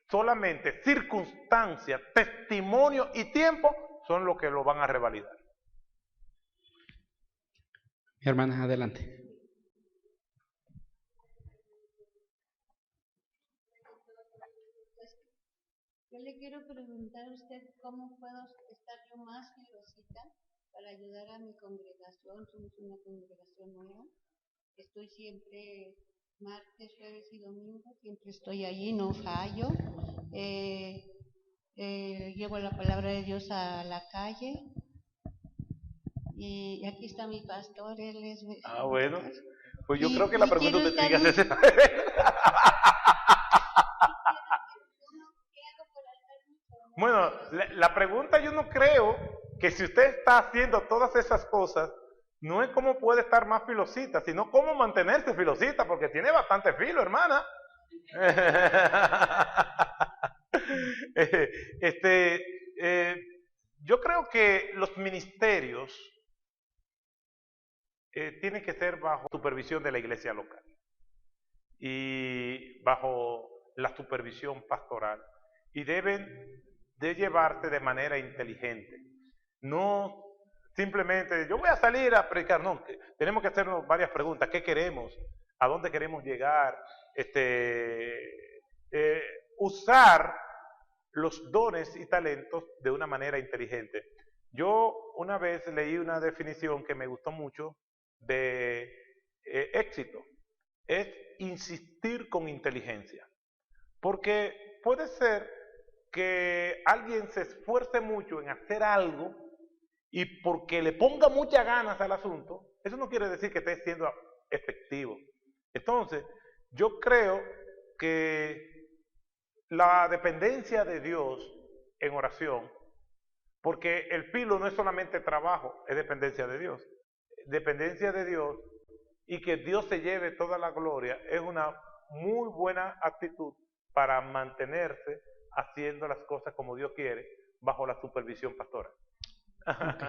solamente circunstancias, testimonio y tiempo son los que lo van a revalidar. Mi hermana, adelante. Yo le quiero preguntar a usted cómo puedo estar yo más filosita para ayudar a mi congregación. Somos una congregación nueva. Estoy siempre martes, jueves y domingo, siempre estoy allí, no fallo. Llevo la palabra de Dios a la calle. Y aquí está mi pastor, él es... Bueno, pues yo creo que la pregunta te tiene que hacerse. Bueno, la pregunta yo no creo que si usted está haciendo todas esas cosas, no es cómo puede estar más filosita, sino cómo mantenerse filosita, porque tiene bastante filo, hermana. Yo creo que los ministerios tienen que ser bajo supervisión de la iglesia local y bajo la supervisión pastoral y deben de llevarse de manera inteligente. No simplemente, yo voy a salir a predicar, no, tenemos que hacernos varias preguntas. ¿Qué queremos? ¿A dónde queremos llegar? Usar los dones y talentos de una manera inteligente. Yo una vez leí una definición que me gustó mucho de éxito. Es insistir con inteligencia. Porque puede ser que alguien se esfuerce mucho en hacer algo y porque le ponga muchas ganas al asunto, eso no quiere decir que esté siendo efectivo. Entonces, yo creo que la dependencia de Dios en oración, porque el filo no es solamente trabajo, es dependencia de Dios. Dependencia de Dios y que Dios se lleve toda la gloria es una muy buena actitud para mantenerse haciendo las cosas como Dios quiere bajo la supervisión pastoral. Okay.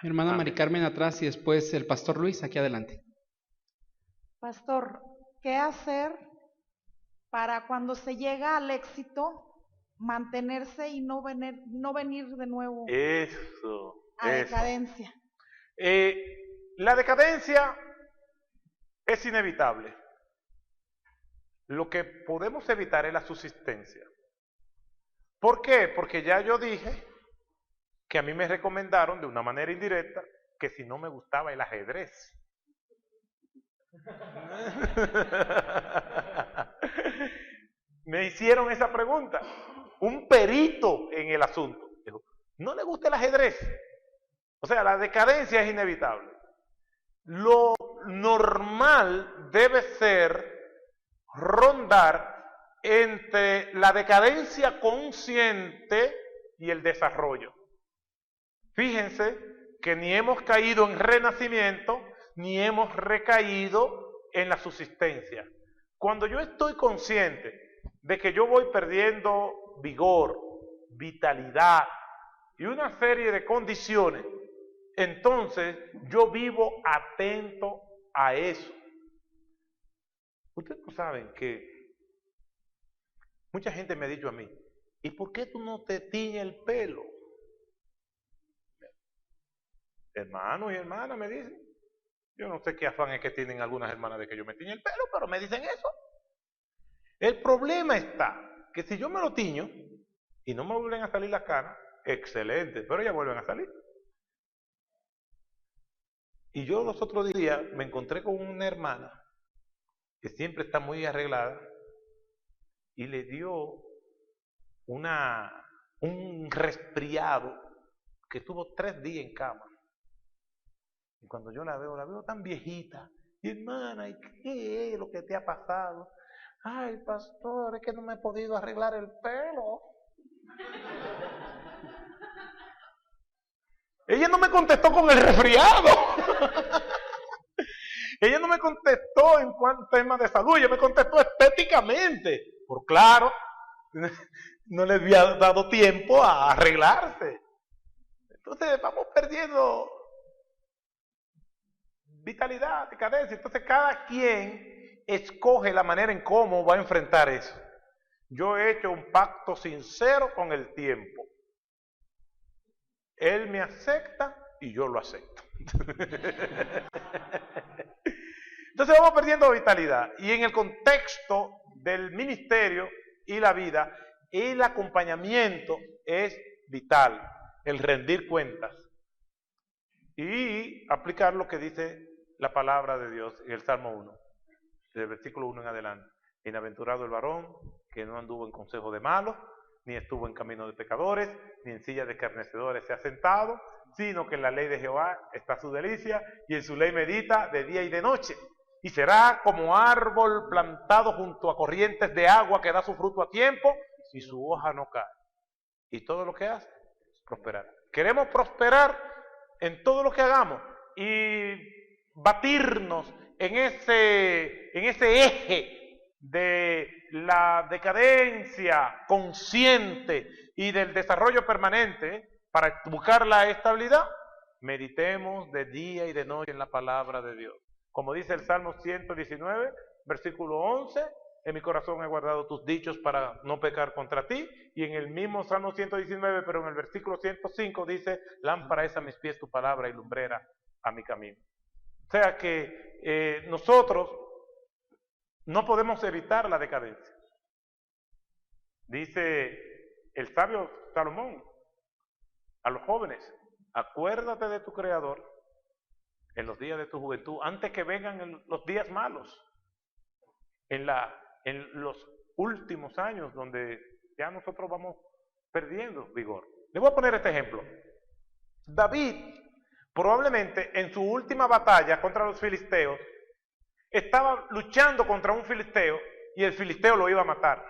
Mi hermana Mari Carmen atrás y después el pastor Luis aquí adelante. Pastor, ¿qué hacer para cuando se llega al éxito mantenerse y no venir de nuevo a decadencia? La decadencia es inevitable. Lo que podemos evitar es la subsistencia. ¿Por qué? Porque ya yo dije que a mí me recomendaron de una manera indirecta que si no me gustaba el ajedrez. Me hicieron esa pregunta. Un perito en el asunto. Dijo, ¿no le gusta el ajedrez? O sea, la decadencia es inevitable. Lo normal debe ser rondar entre la decadencia consciente y el desarrollo. Fíjense que ni hemos caído en renacimiento, ni hemos recaído en la subsistencia. Cuando yo estoy consciente de que yo voy perdiendo vigor, vitalidad y una serie de condiciones, entonces yo vivo atento a eso. Ustedes no saben que mucha gente me ha dicho a mí, ¿y por qué tú no te tiñes el pelo? Hermanos y hermanas me dicen. Yo no sé qué afán es que tienen algunas hermanas de que yo me tiñe el pelo, pero me dicen eso. El problema está que si yo me lo tiño y no me vuelven a salir las canas, excelente, pero ya vuelven a salir. Y yo los otros días me encontré con una hermana que siempre está muy arreglada y le dio un resfriado que estuvo 3 días en cama. Y cuando yo la veo tan viejita. Y hermana, ¿y qué es lo que te ha pasado? Ay, pastor, es que no me he podido arreglar el pelo. Ella no me contestó con el resfriado. Ella no me contestó en cuanto a temas de salud, ella me contestó estéticamente. Por claro, no le había dado tiempo a arreglarse. Entonces vamos perdiendo vitalidad, decadencia. Entonces cada quien escoge la manera en cómo va a enfrentar eso. Yo he hecho un pacto sincero con el tiempo. Él me acepta y yo lo acepto. Entonces vamos perdiendo vitalidad. Y en el contexto del ministerio y la vida, el acompañamiento es vital. El rendir cuentas. Y aplicar lo que dice la palabra de Dios en el Salmo 1, del versículo 1 en adelante. Bienaventurado el varón que no anduvo en consejo de malos, ni estuvo en camino de pecadores, ni en silla de escarnecedores se ha sentado, sino que en la ley de Jehová está su delicia, y en su ley medita de día y de noche. Y será como árbol plantado junto a corrientes de agua que da su fruto a tiempo, y su hoja no cae. Y todo lo que hace, prosperará. Queremos prosperar en todo lo que hagamos y batirnos en ese eje de la decadencia consciente y del desarrollo permanente para buscar la estabilidad. Meditemos de día y de noche en la palabra de Dios. Como dice el Salmo 119, versículo 11, en mi corazón he guardado tus dichos para no pecar contra ti. Y en el mismo Salmo 119, pero en el versículo 105 dice, lámpara es a mis pies tu palabra y lumbrera a mi camino. O sea que nosotros no podemos evitar la decadencia. Dice el sabio Salomón a los jóvenes, acuérdate de tu Creador en los días de tu juventud, antes que vengan los días malos, en los últimos años donde ya nosotros vamos perdiendo vigor. Les voy a poner este ejemplo. David, probablemente en su última batalla contra los filisteos, estaba luchando contra un filisteo y el filisteo lo iba a matar.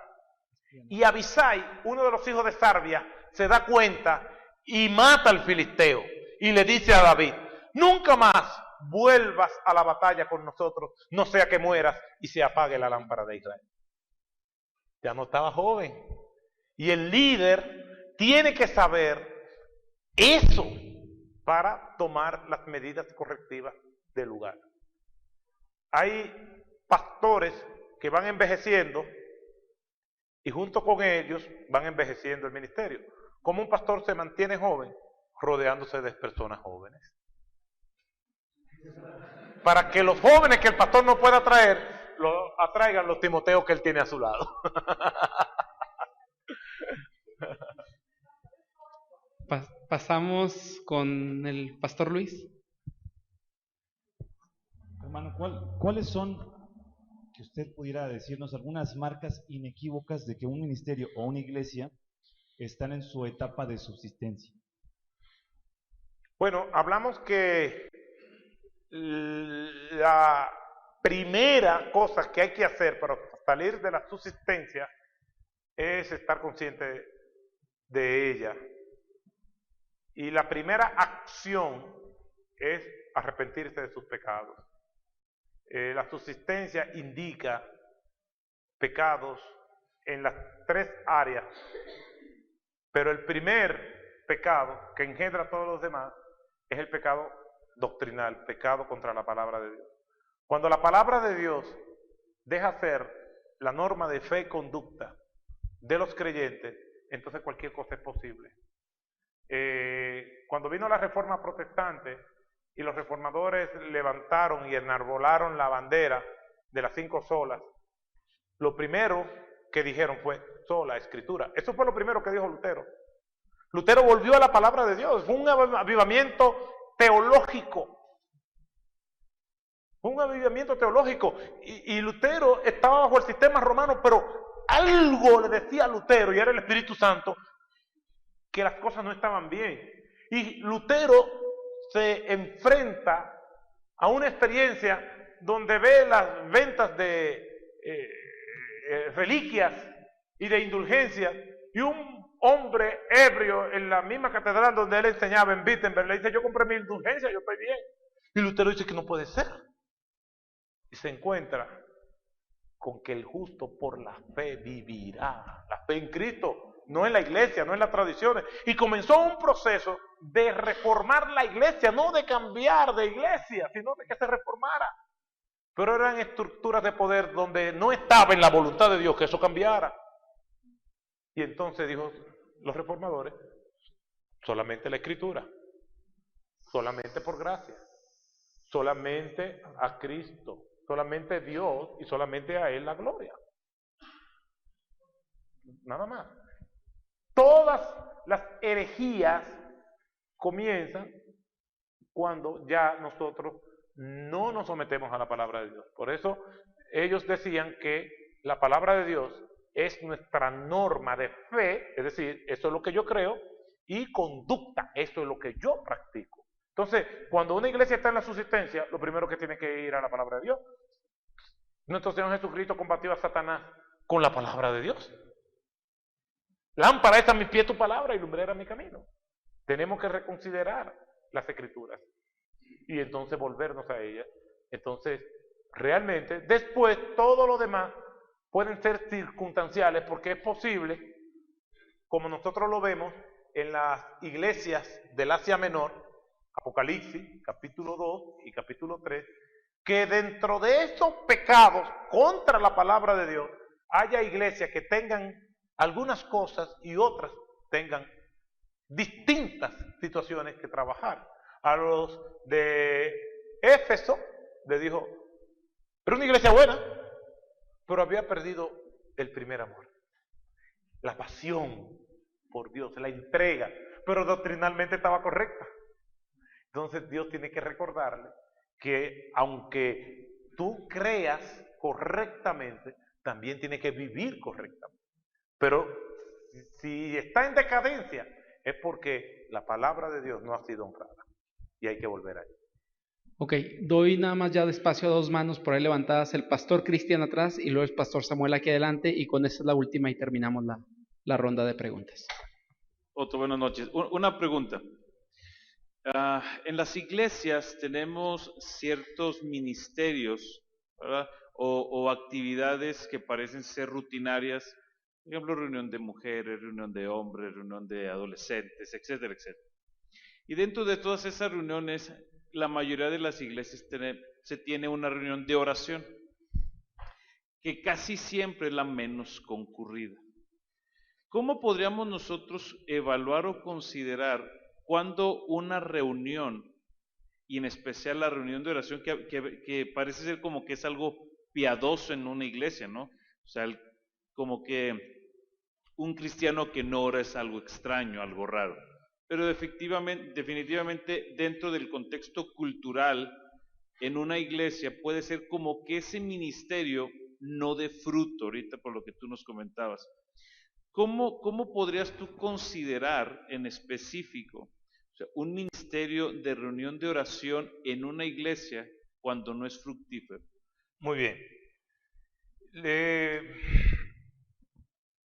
Y Abisai, uno de los hijos de Sarbia, se da cuenta y mata al filisteo y le dice a David, nunca más vuelvas a la batalla con nosotros, no sea que mueras y se apague la lámpara de Israel. Ya no estaba joven. Y el líder tiene que saber eso para tomar las medidas correctivas del lugar. Hay pastores que van envejeciendo y junto con ellos van envejeciendo el ministerio. ¿Cómo un pastor se mantiene joven? Rodeándose de personas jóvenes. Para que los jóvenes que el pastor no pueda traer, lo atraigan los Timoteos que él tiene a su lado. Pasamos con el Pastor Luis. Hermano, ¿cuáles son, que usted pudiera decirnos, algunas marcas inequívocas de que un ministerio o una iglesia están en su etapa de subsistencia? Bueno, hablamos que la primera cosa que hay que hacer para salir de la subsistencia es estar consciente de ella. Y la primera acción es arrepentirse de sus pecados. La subsistencia indica pecados en las tres áreas, pero el primer pecado que engendra a todos los demás es el pecado doctrinal, pecado contra la palabra de Dios. Cuando la palabra de Dios deja ser la norma de fe y conducta de los creyentes, entonces cualquier cosa es posible. Cuando vino la reforma protestante y los reformadores levantaron y enarbolaron la bandera de las 5 solas, lo primero que dijeron fue sola escritura. Eso fue lo primero que dijo Lutero. Lutero volvió a la palabra de Dios, fue un avivamiento teológico. Un avivamiento teológico. Y Lutero estaba bajo el sistema romano, pero algo le decía a Lutero, y era el Espíritu Santo, que las cosas no estaban bien. Y Lutero se enfrenta a una experiencia donde ve las ventas de reliquias y de indulgencias, y un hombre ebrio en la misma catedral donde él enseñaba en Wittenberg le dice: yo compré mi indulgencia, yo estoy bien. Y Lutero dice que no puede ser. Y se encuentra con que el justo por la fe vivirá. La fe en Cristo, no en la iglesia, no en las tradiciones. Y comenzó un proceso de reformar la iglesia, no de cambiar de iglesia, sino de que se reformara. Pero eran estructuras de poder donde no estaba en la voluntad de Dios que eso cambiara. Y entonces dijo los reformadores: solamente la Escritura, solamente por gracia, solamente a Cristo, solamente Dios y solamente a Él la gloria. Nada más. Todas las herejías comienzan cuando ya nosotros no nos sometemos a la palabra de Dios. Por eso ellos decían que la palabra de Dios es nuestra norma de fe, es decir, eso es lo que yo creo, y conducta, eso es lo que yo practico. Entonces, cuando una iglesia está en la subsistencia, lo primero que tiene que ir a la palabra de Dios. Nuestro Señor Jesucristo combatió a Satanás con la palabra de Dios. Lámpara es a mi pie tu palabra y lumbrera mi camino. Tenemos que reconsiderar las Escrituras y entonces volvernos a ellas. Entonces, realmente, después todo lo demás pueden ser circunstanciales, porque es posible, como nosotros lo vemos en las iglesias del Asia Menor, Apocalipsis, capítulo 2 y capítulo 3, que dentro de esos pecados contra la palabra de Dios haya iglesias que tengan algunas cosas y otras tengan distintas situaciones que trabajar. A los de Éfeso le dijo: era una iglesia buena, pero había perdido el primer amor, la pasión por Dios, la entrega, pero doctrinalmente estaba correcta. Entonces Dios tiene que recordarle que aunque tú creas correctamente, también tiene que vivir correctamente. Pero si está en decadencia, es porque la palabra de Dios no ha sido honrada y hay que volver ahí. Ok, doy nada más ya despacio a 2 manos por ahí levantadas, el pastor Cristian atrás y luego el pastor Samuel aquí adelante, y con esa es la última y terminamos la ronda de preguntas. Otto, buenas noches. Una pregunta. En las iglesias tenemos ciertos ministerios, ¿verdad? O actividades que parecen ser rutinarias, por ejemplo, reunión de mujeres, reunión de hombres, reunión de adolescentes, etcétera, etcétera. Y dentro de todas esas reuniones, la mayoría de las iglesias se tiene una reunión de oración, que casi siempre es la menos concurrida. ¿Cómo podríamos nosotros evaluar o considerar cuando una reunión, y en especial la reunión de oración, que parece ser como que es algo piadoso en una iglesia, ¿no? O sea, como que un cristiano que no ora es algo extraño, algo raro. Pero definitivamente dentro del contexto cultural, en una iglesia puede ser como que ese ministerio no dé fruto, ahorita por lo que tú nos comentabas. ¿Cómo podrías tú considerar en específico, o sea, un ministerio de reunión de oración en una iglesia cuando no es fructífero? Muy bien.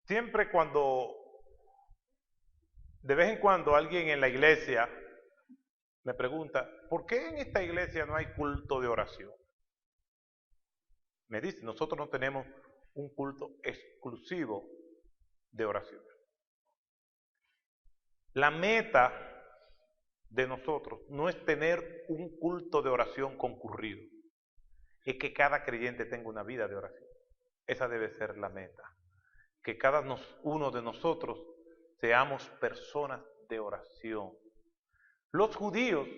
Siempre de vez en cuando alguien en la iglesia me pregunta, ¿por qué en esta iglesia no hay culto de oración? Me dice, nosotros no tenemos un culto exclusivo de oración. La meta de nosotros no es tener un culto de oración concurrido, es que cada creyente tenga una vida de oración. Esa debe ser la meta, que cada uno de nosotros seamos personas de oración. Los judíos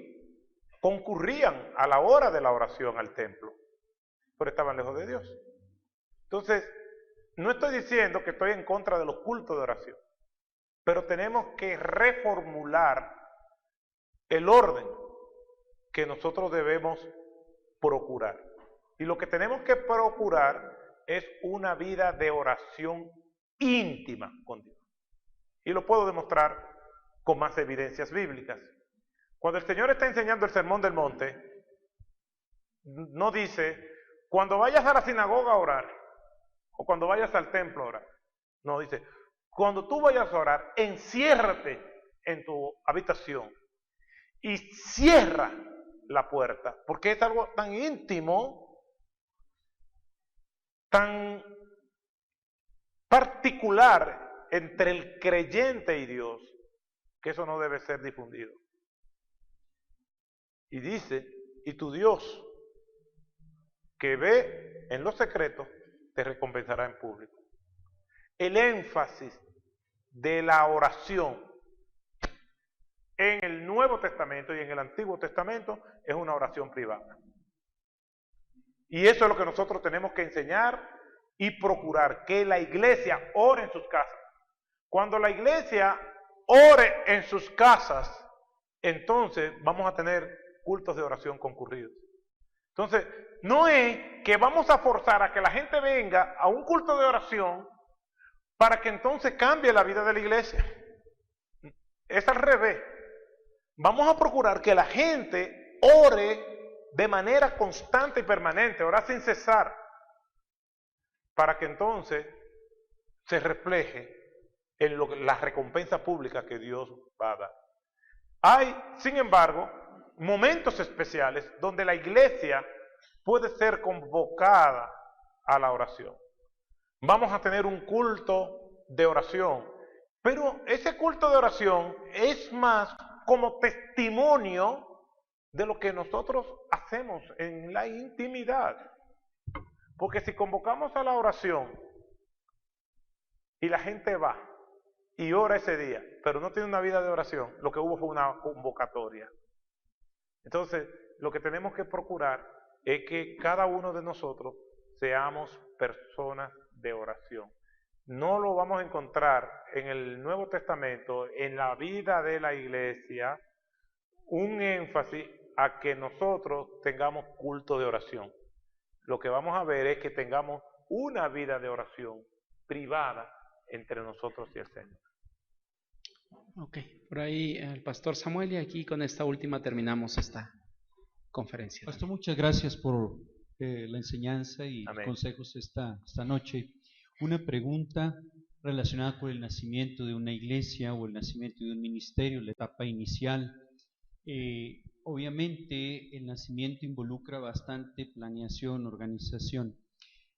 concurrían a la hora de la oración al templo, pero estaban lejos de Dios. Entonces, no estoy diciendo que estoy en contra de los cultos de oración, pero tenemos que reformular el orden que nosotros debemos procurar. Y lo que tenemos que procurar es una vida de oración íntima con Dios. Y lo puedo demostrar con más evidencias bíblicas. Cuando el Señor está enseñando el Sermón del Monte, no dice, cuando vayas a la sinagoga a orar, o cuando vayas al templo a orar. No, dice, cuando tú vayas a orar, enciérrate en tu habitación y cierra la puerta, porque es algo tan íntimo, tan particular entre el creyente y Dios, que eso no debe ser difundido. Y dice, y tu Dios, que ve en lo secreto, te recompensará en público. El énfasis de la oración en el Nuevo Testamento y en el Antiguo Testamento es una oración privada. Y eso es lo que nosotros tenemos que enseñar y procurar, que la iglesia ore en sus casas. Cuando la iglesia ore en sus casas, entonces vamos a tener cultos de oración concurridos. Entonces, no es que vamos a forzar a que la gente venga a un culto de oración para que entonces cambie la vida de la iglesia. Es al revés. Vamos a procurar que la gente ore de manera constante y permanente, orar sin cesar, para que entonces se refleje en la recompensa pública que Dios va a dar. Hay, sin embargo, momentos especiales donde la iglesia puede ser convocada a la oración. Vamos a tener un culto de oración, pero ese culto de oración es más como testimonio de lo que nosotros hacemos en la intimidad. Porque si convocamos a la oración y la gente va y ora ese día, pero no tiene una vida de oración, lo que hubo fue una convocatoria. Entonces, lo que tenemos que procurar es que cada uno de nosotros seamos personas de oración. No lo vamos a encontrar en el Nuevo Testamento, en la vida de la iglesia, un énfasis a que nosotros tengamos culto de oración. Lo que vamos a ver es que tengamos una vida de oración privada entre nosotros y el Señor. Ok, por ahí el pastor Samuel, y aquí con esta última terminamos esta conferencia. Pastor, muchas gracias por la enseñanza y Amén. consejos esta noche. Una pregunta relacionada con el nacimiento de una iglesia o el nacimiento de un ministerio, la etapa inicial. Obviamente el nacimiento involucra bastante planeación, organización.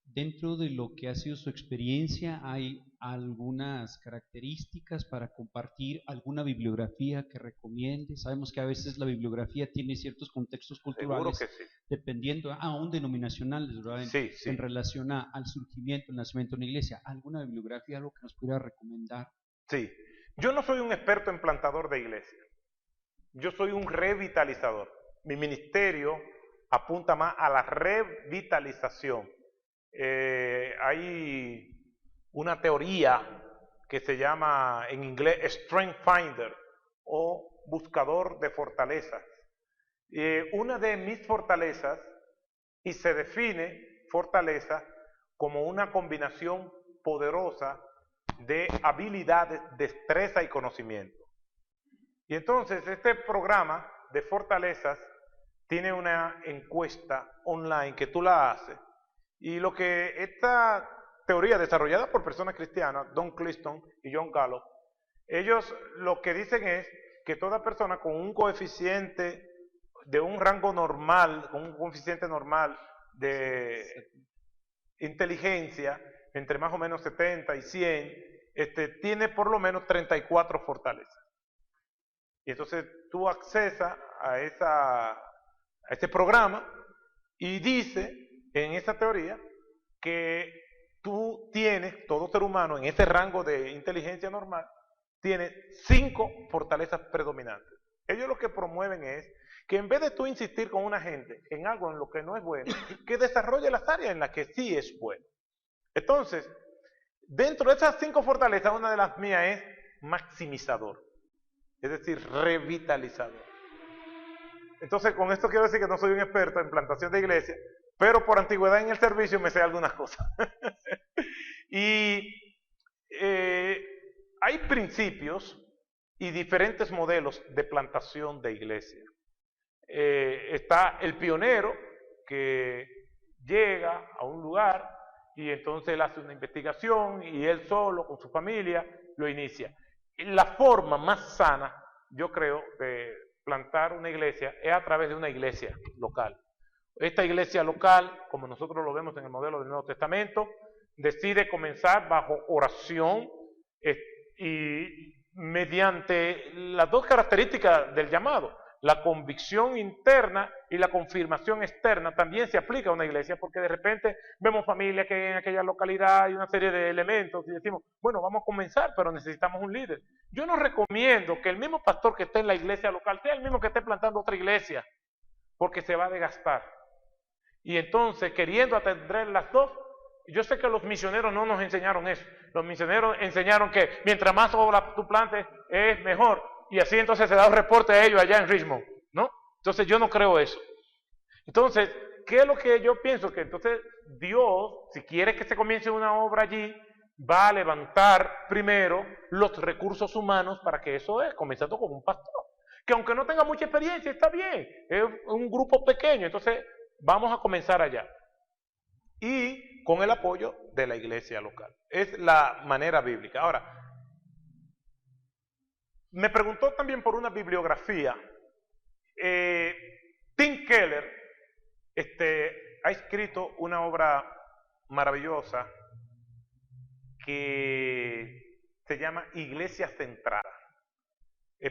Dentro de lo que ha sido su experiencia, ¿hay algunas características para compartir, alguna bibliografía que recomiende? Sabemos que a veces la bibliografía tiene ciertos contextos culturales, Seguro que sí. dependiendo, aún denominacionales, ¿verdad? Sí. En relación al surgimiento, al nacimiento de una iglesia. ¿Alguna bibliografía, algo que nos pudiera recomendar? Sí. Yo no soy un experto en plantador de iglesia. Yo soy un revitalizador. Mi ministerio apunta más a la revitalización. Hay una teoría que se llama en inglés Strength Finder, o buscador de fortalezas. Una de mis fortalezas, y se define fortaleza como una combinación poderosa de habilidades, destreza y conocimiento. Y entonces este programa de fortalezas tiene una encuesta online que tú la haces, y lo que esta teoría desarrollada por personas cristianas, Don Cliston y John Gallup, ellos lo que dicen es que toda persona con un coeficiente de un rango normal, con un coeficiente normal de inteligencia, entre más o menos 70 y 100, tiene por lo menos 34 fortalezas. Y entonces tú accesas a este programa y dice en esa teoría que tú tienes, todo ser humano en ese rango de inteligencia normal, tiene 5 fortalezas predominantes. Ellos lo que promueven es que en vez de tú insistir con una gente en algo en lo que no es bueno, que desarrolle las áreas en las que sí es bueno. Entonces, dentro de esas 5 fortalezas, una de las mías es maximizador, es decir, revitalizador. Entonces, con esto quiero decir que no soy un experto en plantación de iglesia, pero por antigüedad en el servicio me sé algunas cosas. Y hay principios y diferentes modelos de plantación de iglesia. Está el pionero que llega a un lugar y entonces él hace una investigación y él solo con su familia lo inicia. La forma más sana, yo creo, de plantar una iglesia es a través de una iglesia local. Esta iglesia local, como nosotros lo vemos en el modelo del Nuevo Testamento, decide comenzar bajo oración y mediante las 2 características del llamado, la convicción interna y la confirmación externa, también se aplica a una iglesia, porque de repente vemos familias que en aquella localidad hay una serie de elementos y decimos, bueno, vamos a comenzar, pero necesitamos un líder. Yo no recomiendo que el mismo pastor que esté en la iglesia local sea el mismo que esté plantando otra iglesia, porque se va a desgastar. Y entonces, queriendo atender las 2, yo sé que los misioneros no nos enseñaron eso. Los misioneros enseñaron que mientras más obra tú plantes es mejor. Y así entonces se da un reporte a ellos allá en Richmond, ¿no? Entonces yo no creo eso. Entonces, ¿qué es lo que yo pienso? Que entonces Dios, si quiere que se comience una obra allí, va a levantar primero los recursos humanos para que eso es, comenzando con un pastor. Que aunque no tenga mucha experiencia, está bien, es un grupo pequeño, entonces vamos a comenzar allá. Y con el apoyo de la iglesia local. Es la manera bíblica. Ahora, me preguntó también por una bibliografía. Tim Keller ha escrito una obra maravillosa que se llama Iglesia Centrada.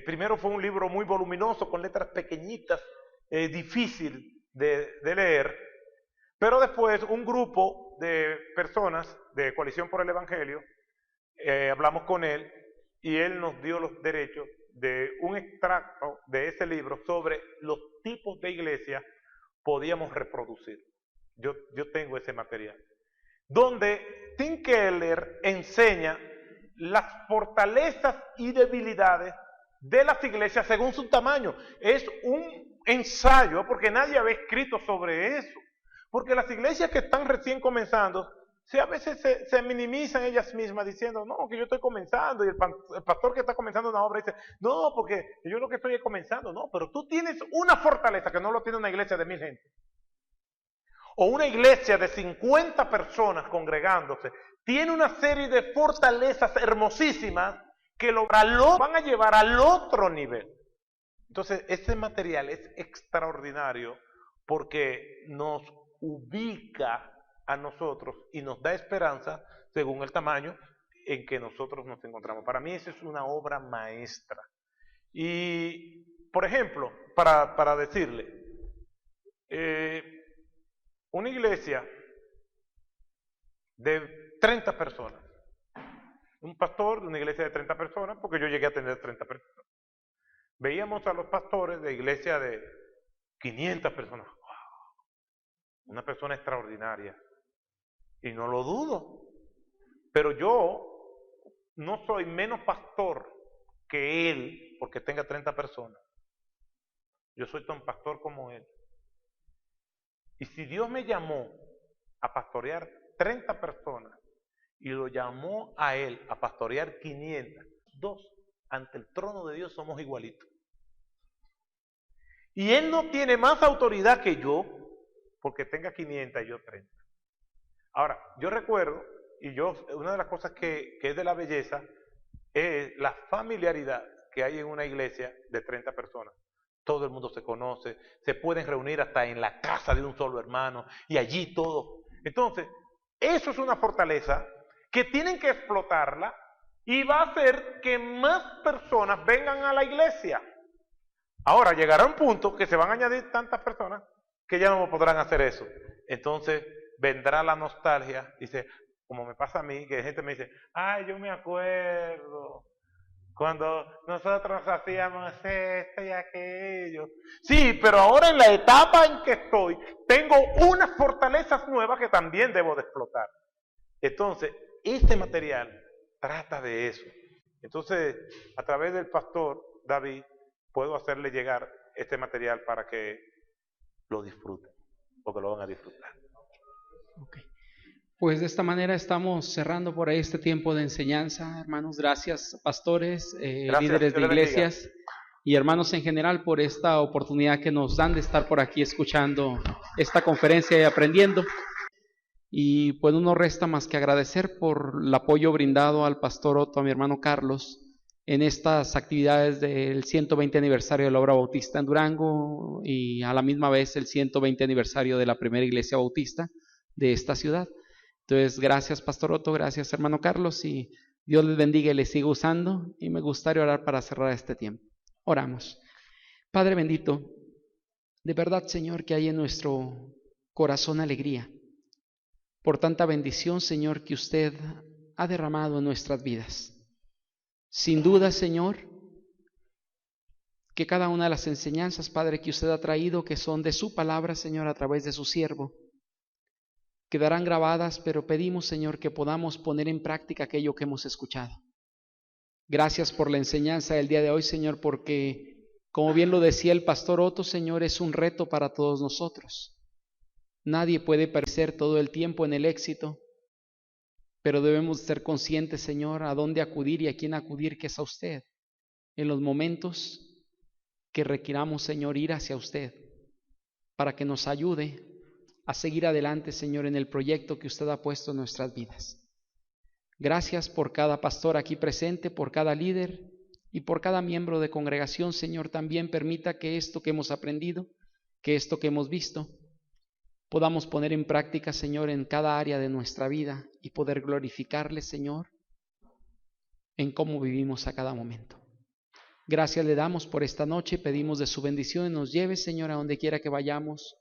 Primero fue un libro muy voluminoso, con letras pequeñitas, difícil de leer, pero después un grupo de personas de Coalición por el Evangelio, hablamos con él, y él nos dio los derechos de un extracto de ese libro sobre los tipos de iglesia podíamos reproducir. Yo tengo ese material. Donde Tim Keller enseña las fortalezas y debilidades de las iglesias según su tamaño. Es un ensayo, porque nadie había escrito sobre eso. Porque las iglesias que están recién comenzando, a veces se minimizan ellas mismas diciendo, no, que yo estoy comenzando, y el pastor que está comenzando una obra dice, no, porque yo lo que estoy es comenzando. No, pero tú tienes una fortaleza que no lo tiene una iglesia de 1000 gente. O una iglesia de 50 personas congregándose, tiene una serie de fortalezas hermosísimas que van a llevar al otro nivel. Entonces, ese material es extraordinario porque nos ubica a nosotros y nos da esperanza según el tamaño en que nosotros nos encontramos. Para mí esa es una obra maestra. Y, por ejemplo, para decirle, una iglesia de 30 personas, un pastor de una iglesia de 30 personas, porque yo llegué a tener 30 personas, veíamos a los pastores de iglesia de 500 personas, ¡wow! Una persona extraordinaria. Y no lo dudo, pero yo no soy menos pastor que él, porque aunque tenga 30 personas. Yo soy tan pastor como él. Y si Dios me llamó a pastorear 30 personas y lo llamó a él a pastorear 500, ante el trono de Dios somos igualitos. Y él no tiene más autoridad que yo porque tenga 500 y yo 30. Ahora, yo recuerdo, una de las cosas que es de la belleza es la familiaridad que hay en una iglesia de 30 personas. Todo el mundo se conoce, se pueden reunir hasta en la casa de un solo hermano y allí todo. Entonces, eso es una fortaleza que tienen que explotarla y va a hacer que más personas vengan a la iglesia. Ahora llegará un punto que se van a añadir tantas personas que ya no podrán hacer eso. Entonces vendrá la nostalgia, dice, como me pasa a mí, que gente me dice, ay, yo me acuerdo cuando nosotros hacíamos esto y aquello. Sí, pero ahora en la etapa en que estoy, tengo unas fortalezas nuevas que también debo de explotar. Entonces, este material trata de eso. Entonces, a través del pastor David, puedo hacerle llegar este material para que lo disfruten, porque lo van a disfrutar. Okay. Pues de esta manera estamos cerrando por ahí este tiempo de enseñanza. Hermanos, gracias, pastores, líderes de iglesias y hermanos en general por esta oportunidad que nos dan de estar por aquí escuchando esta conferencia y aprendiendo. Y pues no nos resta más que agradecer por el apoyo brindado al pastor Otto, a mi hermano Carlos, en estas actividades del 120 aniversario de la obra bautista en Durango y a la misma vez el 120 aniversario de la primera iglesia bautista de esta ciudad. Entonces, gracias Pastor Otto, gracias hermano Carlos, y Dios les bendiga y les siga usando. Y me gustaría orar para cerrar este tiempo. Oramos. Padre bendito, de verdad Señor que hay en nuestro corazón alegría por tanta bendición Señor que usted ha derramado en nuestras vidas. Sin duda, Señor, que cada una de las enseñanzas, Padre, que usted ha traído, que son de su palabra, Señor, a través de su siervo, quedarán grabadas, pero pedimos, Señor, que podamos poner en práctica aquello que hemos escuchado. Gracias por la enseñanza del día de hoy, Señor, porque, como bien lo decía el pastor Otto, Señor, es un reto para todos nosotros. Nadie puede perecer todo el tiempo en el éxito, pero debemos ser conscientes, Señor, a dónde acudir y a quién acudir, que es a usted, en los momentos que requiramos, Señor, ir hacia usted, para que nos ayude a seguir adelante, Señor, en el proyecto que usted ha puesto en nuestras vidas. Gracias por cada pastor aquí presente, por cada líder y por cada miembro de congregación, Señor. También permita que esto que hemos aprendido, que esto que hemos visto, podamos poner en práctica, Señor, en cada área de nuestra vida y poder glorificarle, Señor, en cómo vivimos a cada momento. Gracias le damos por esta noche, pedimos de su bendición y nos lleve, Señor, a donde quiera que vayamos,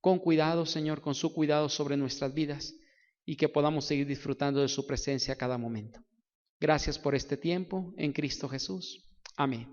con cuidado, Señor, con su cuidado sobre nuestras vidas y que podamos seguir disfrutando de su presencia a cada momento. Gracias por este tiempo en Cristo Jesús. Amén.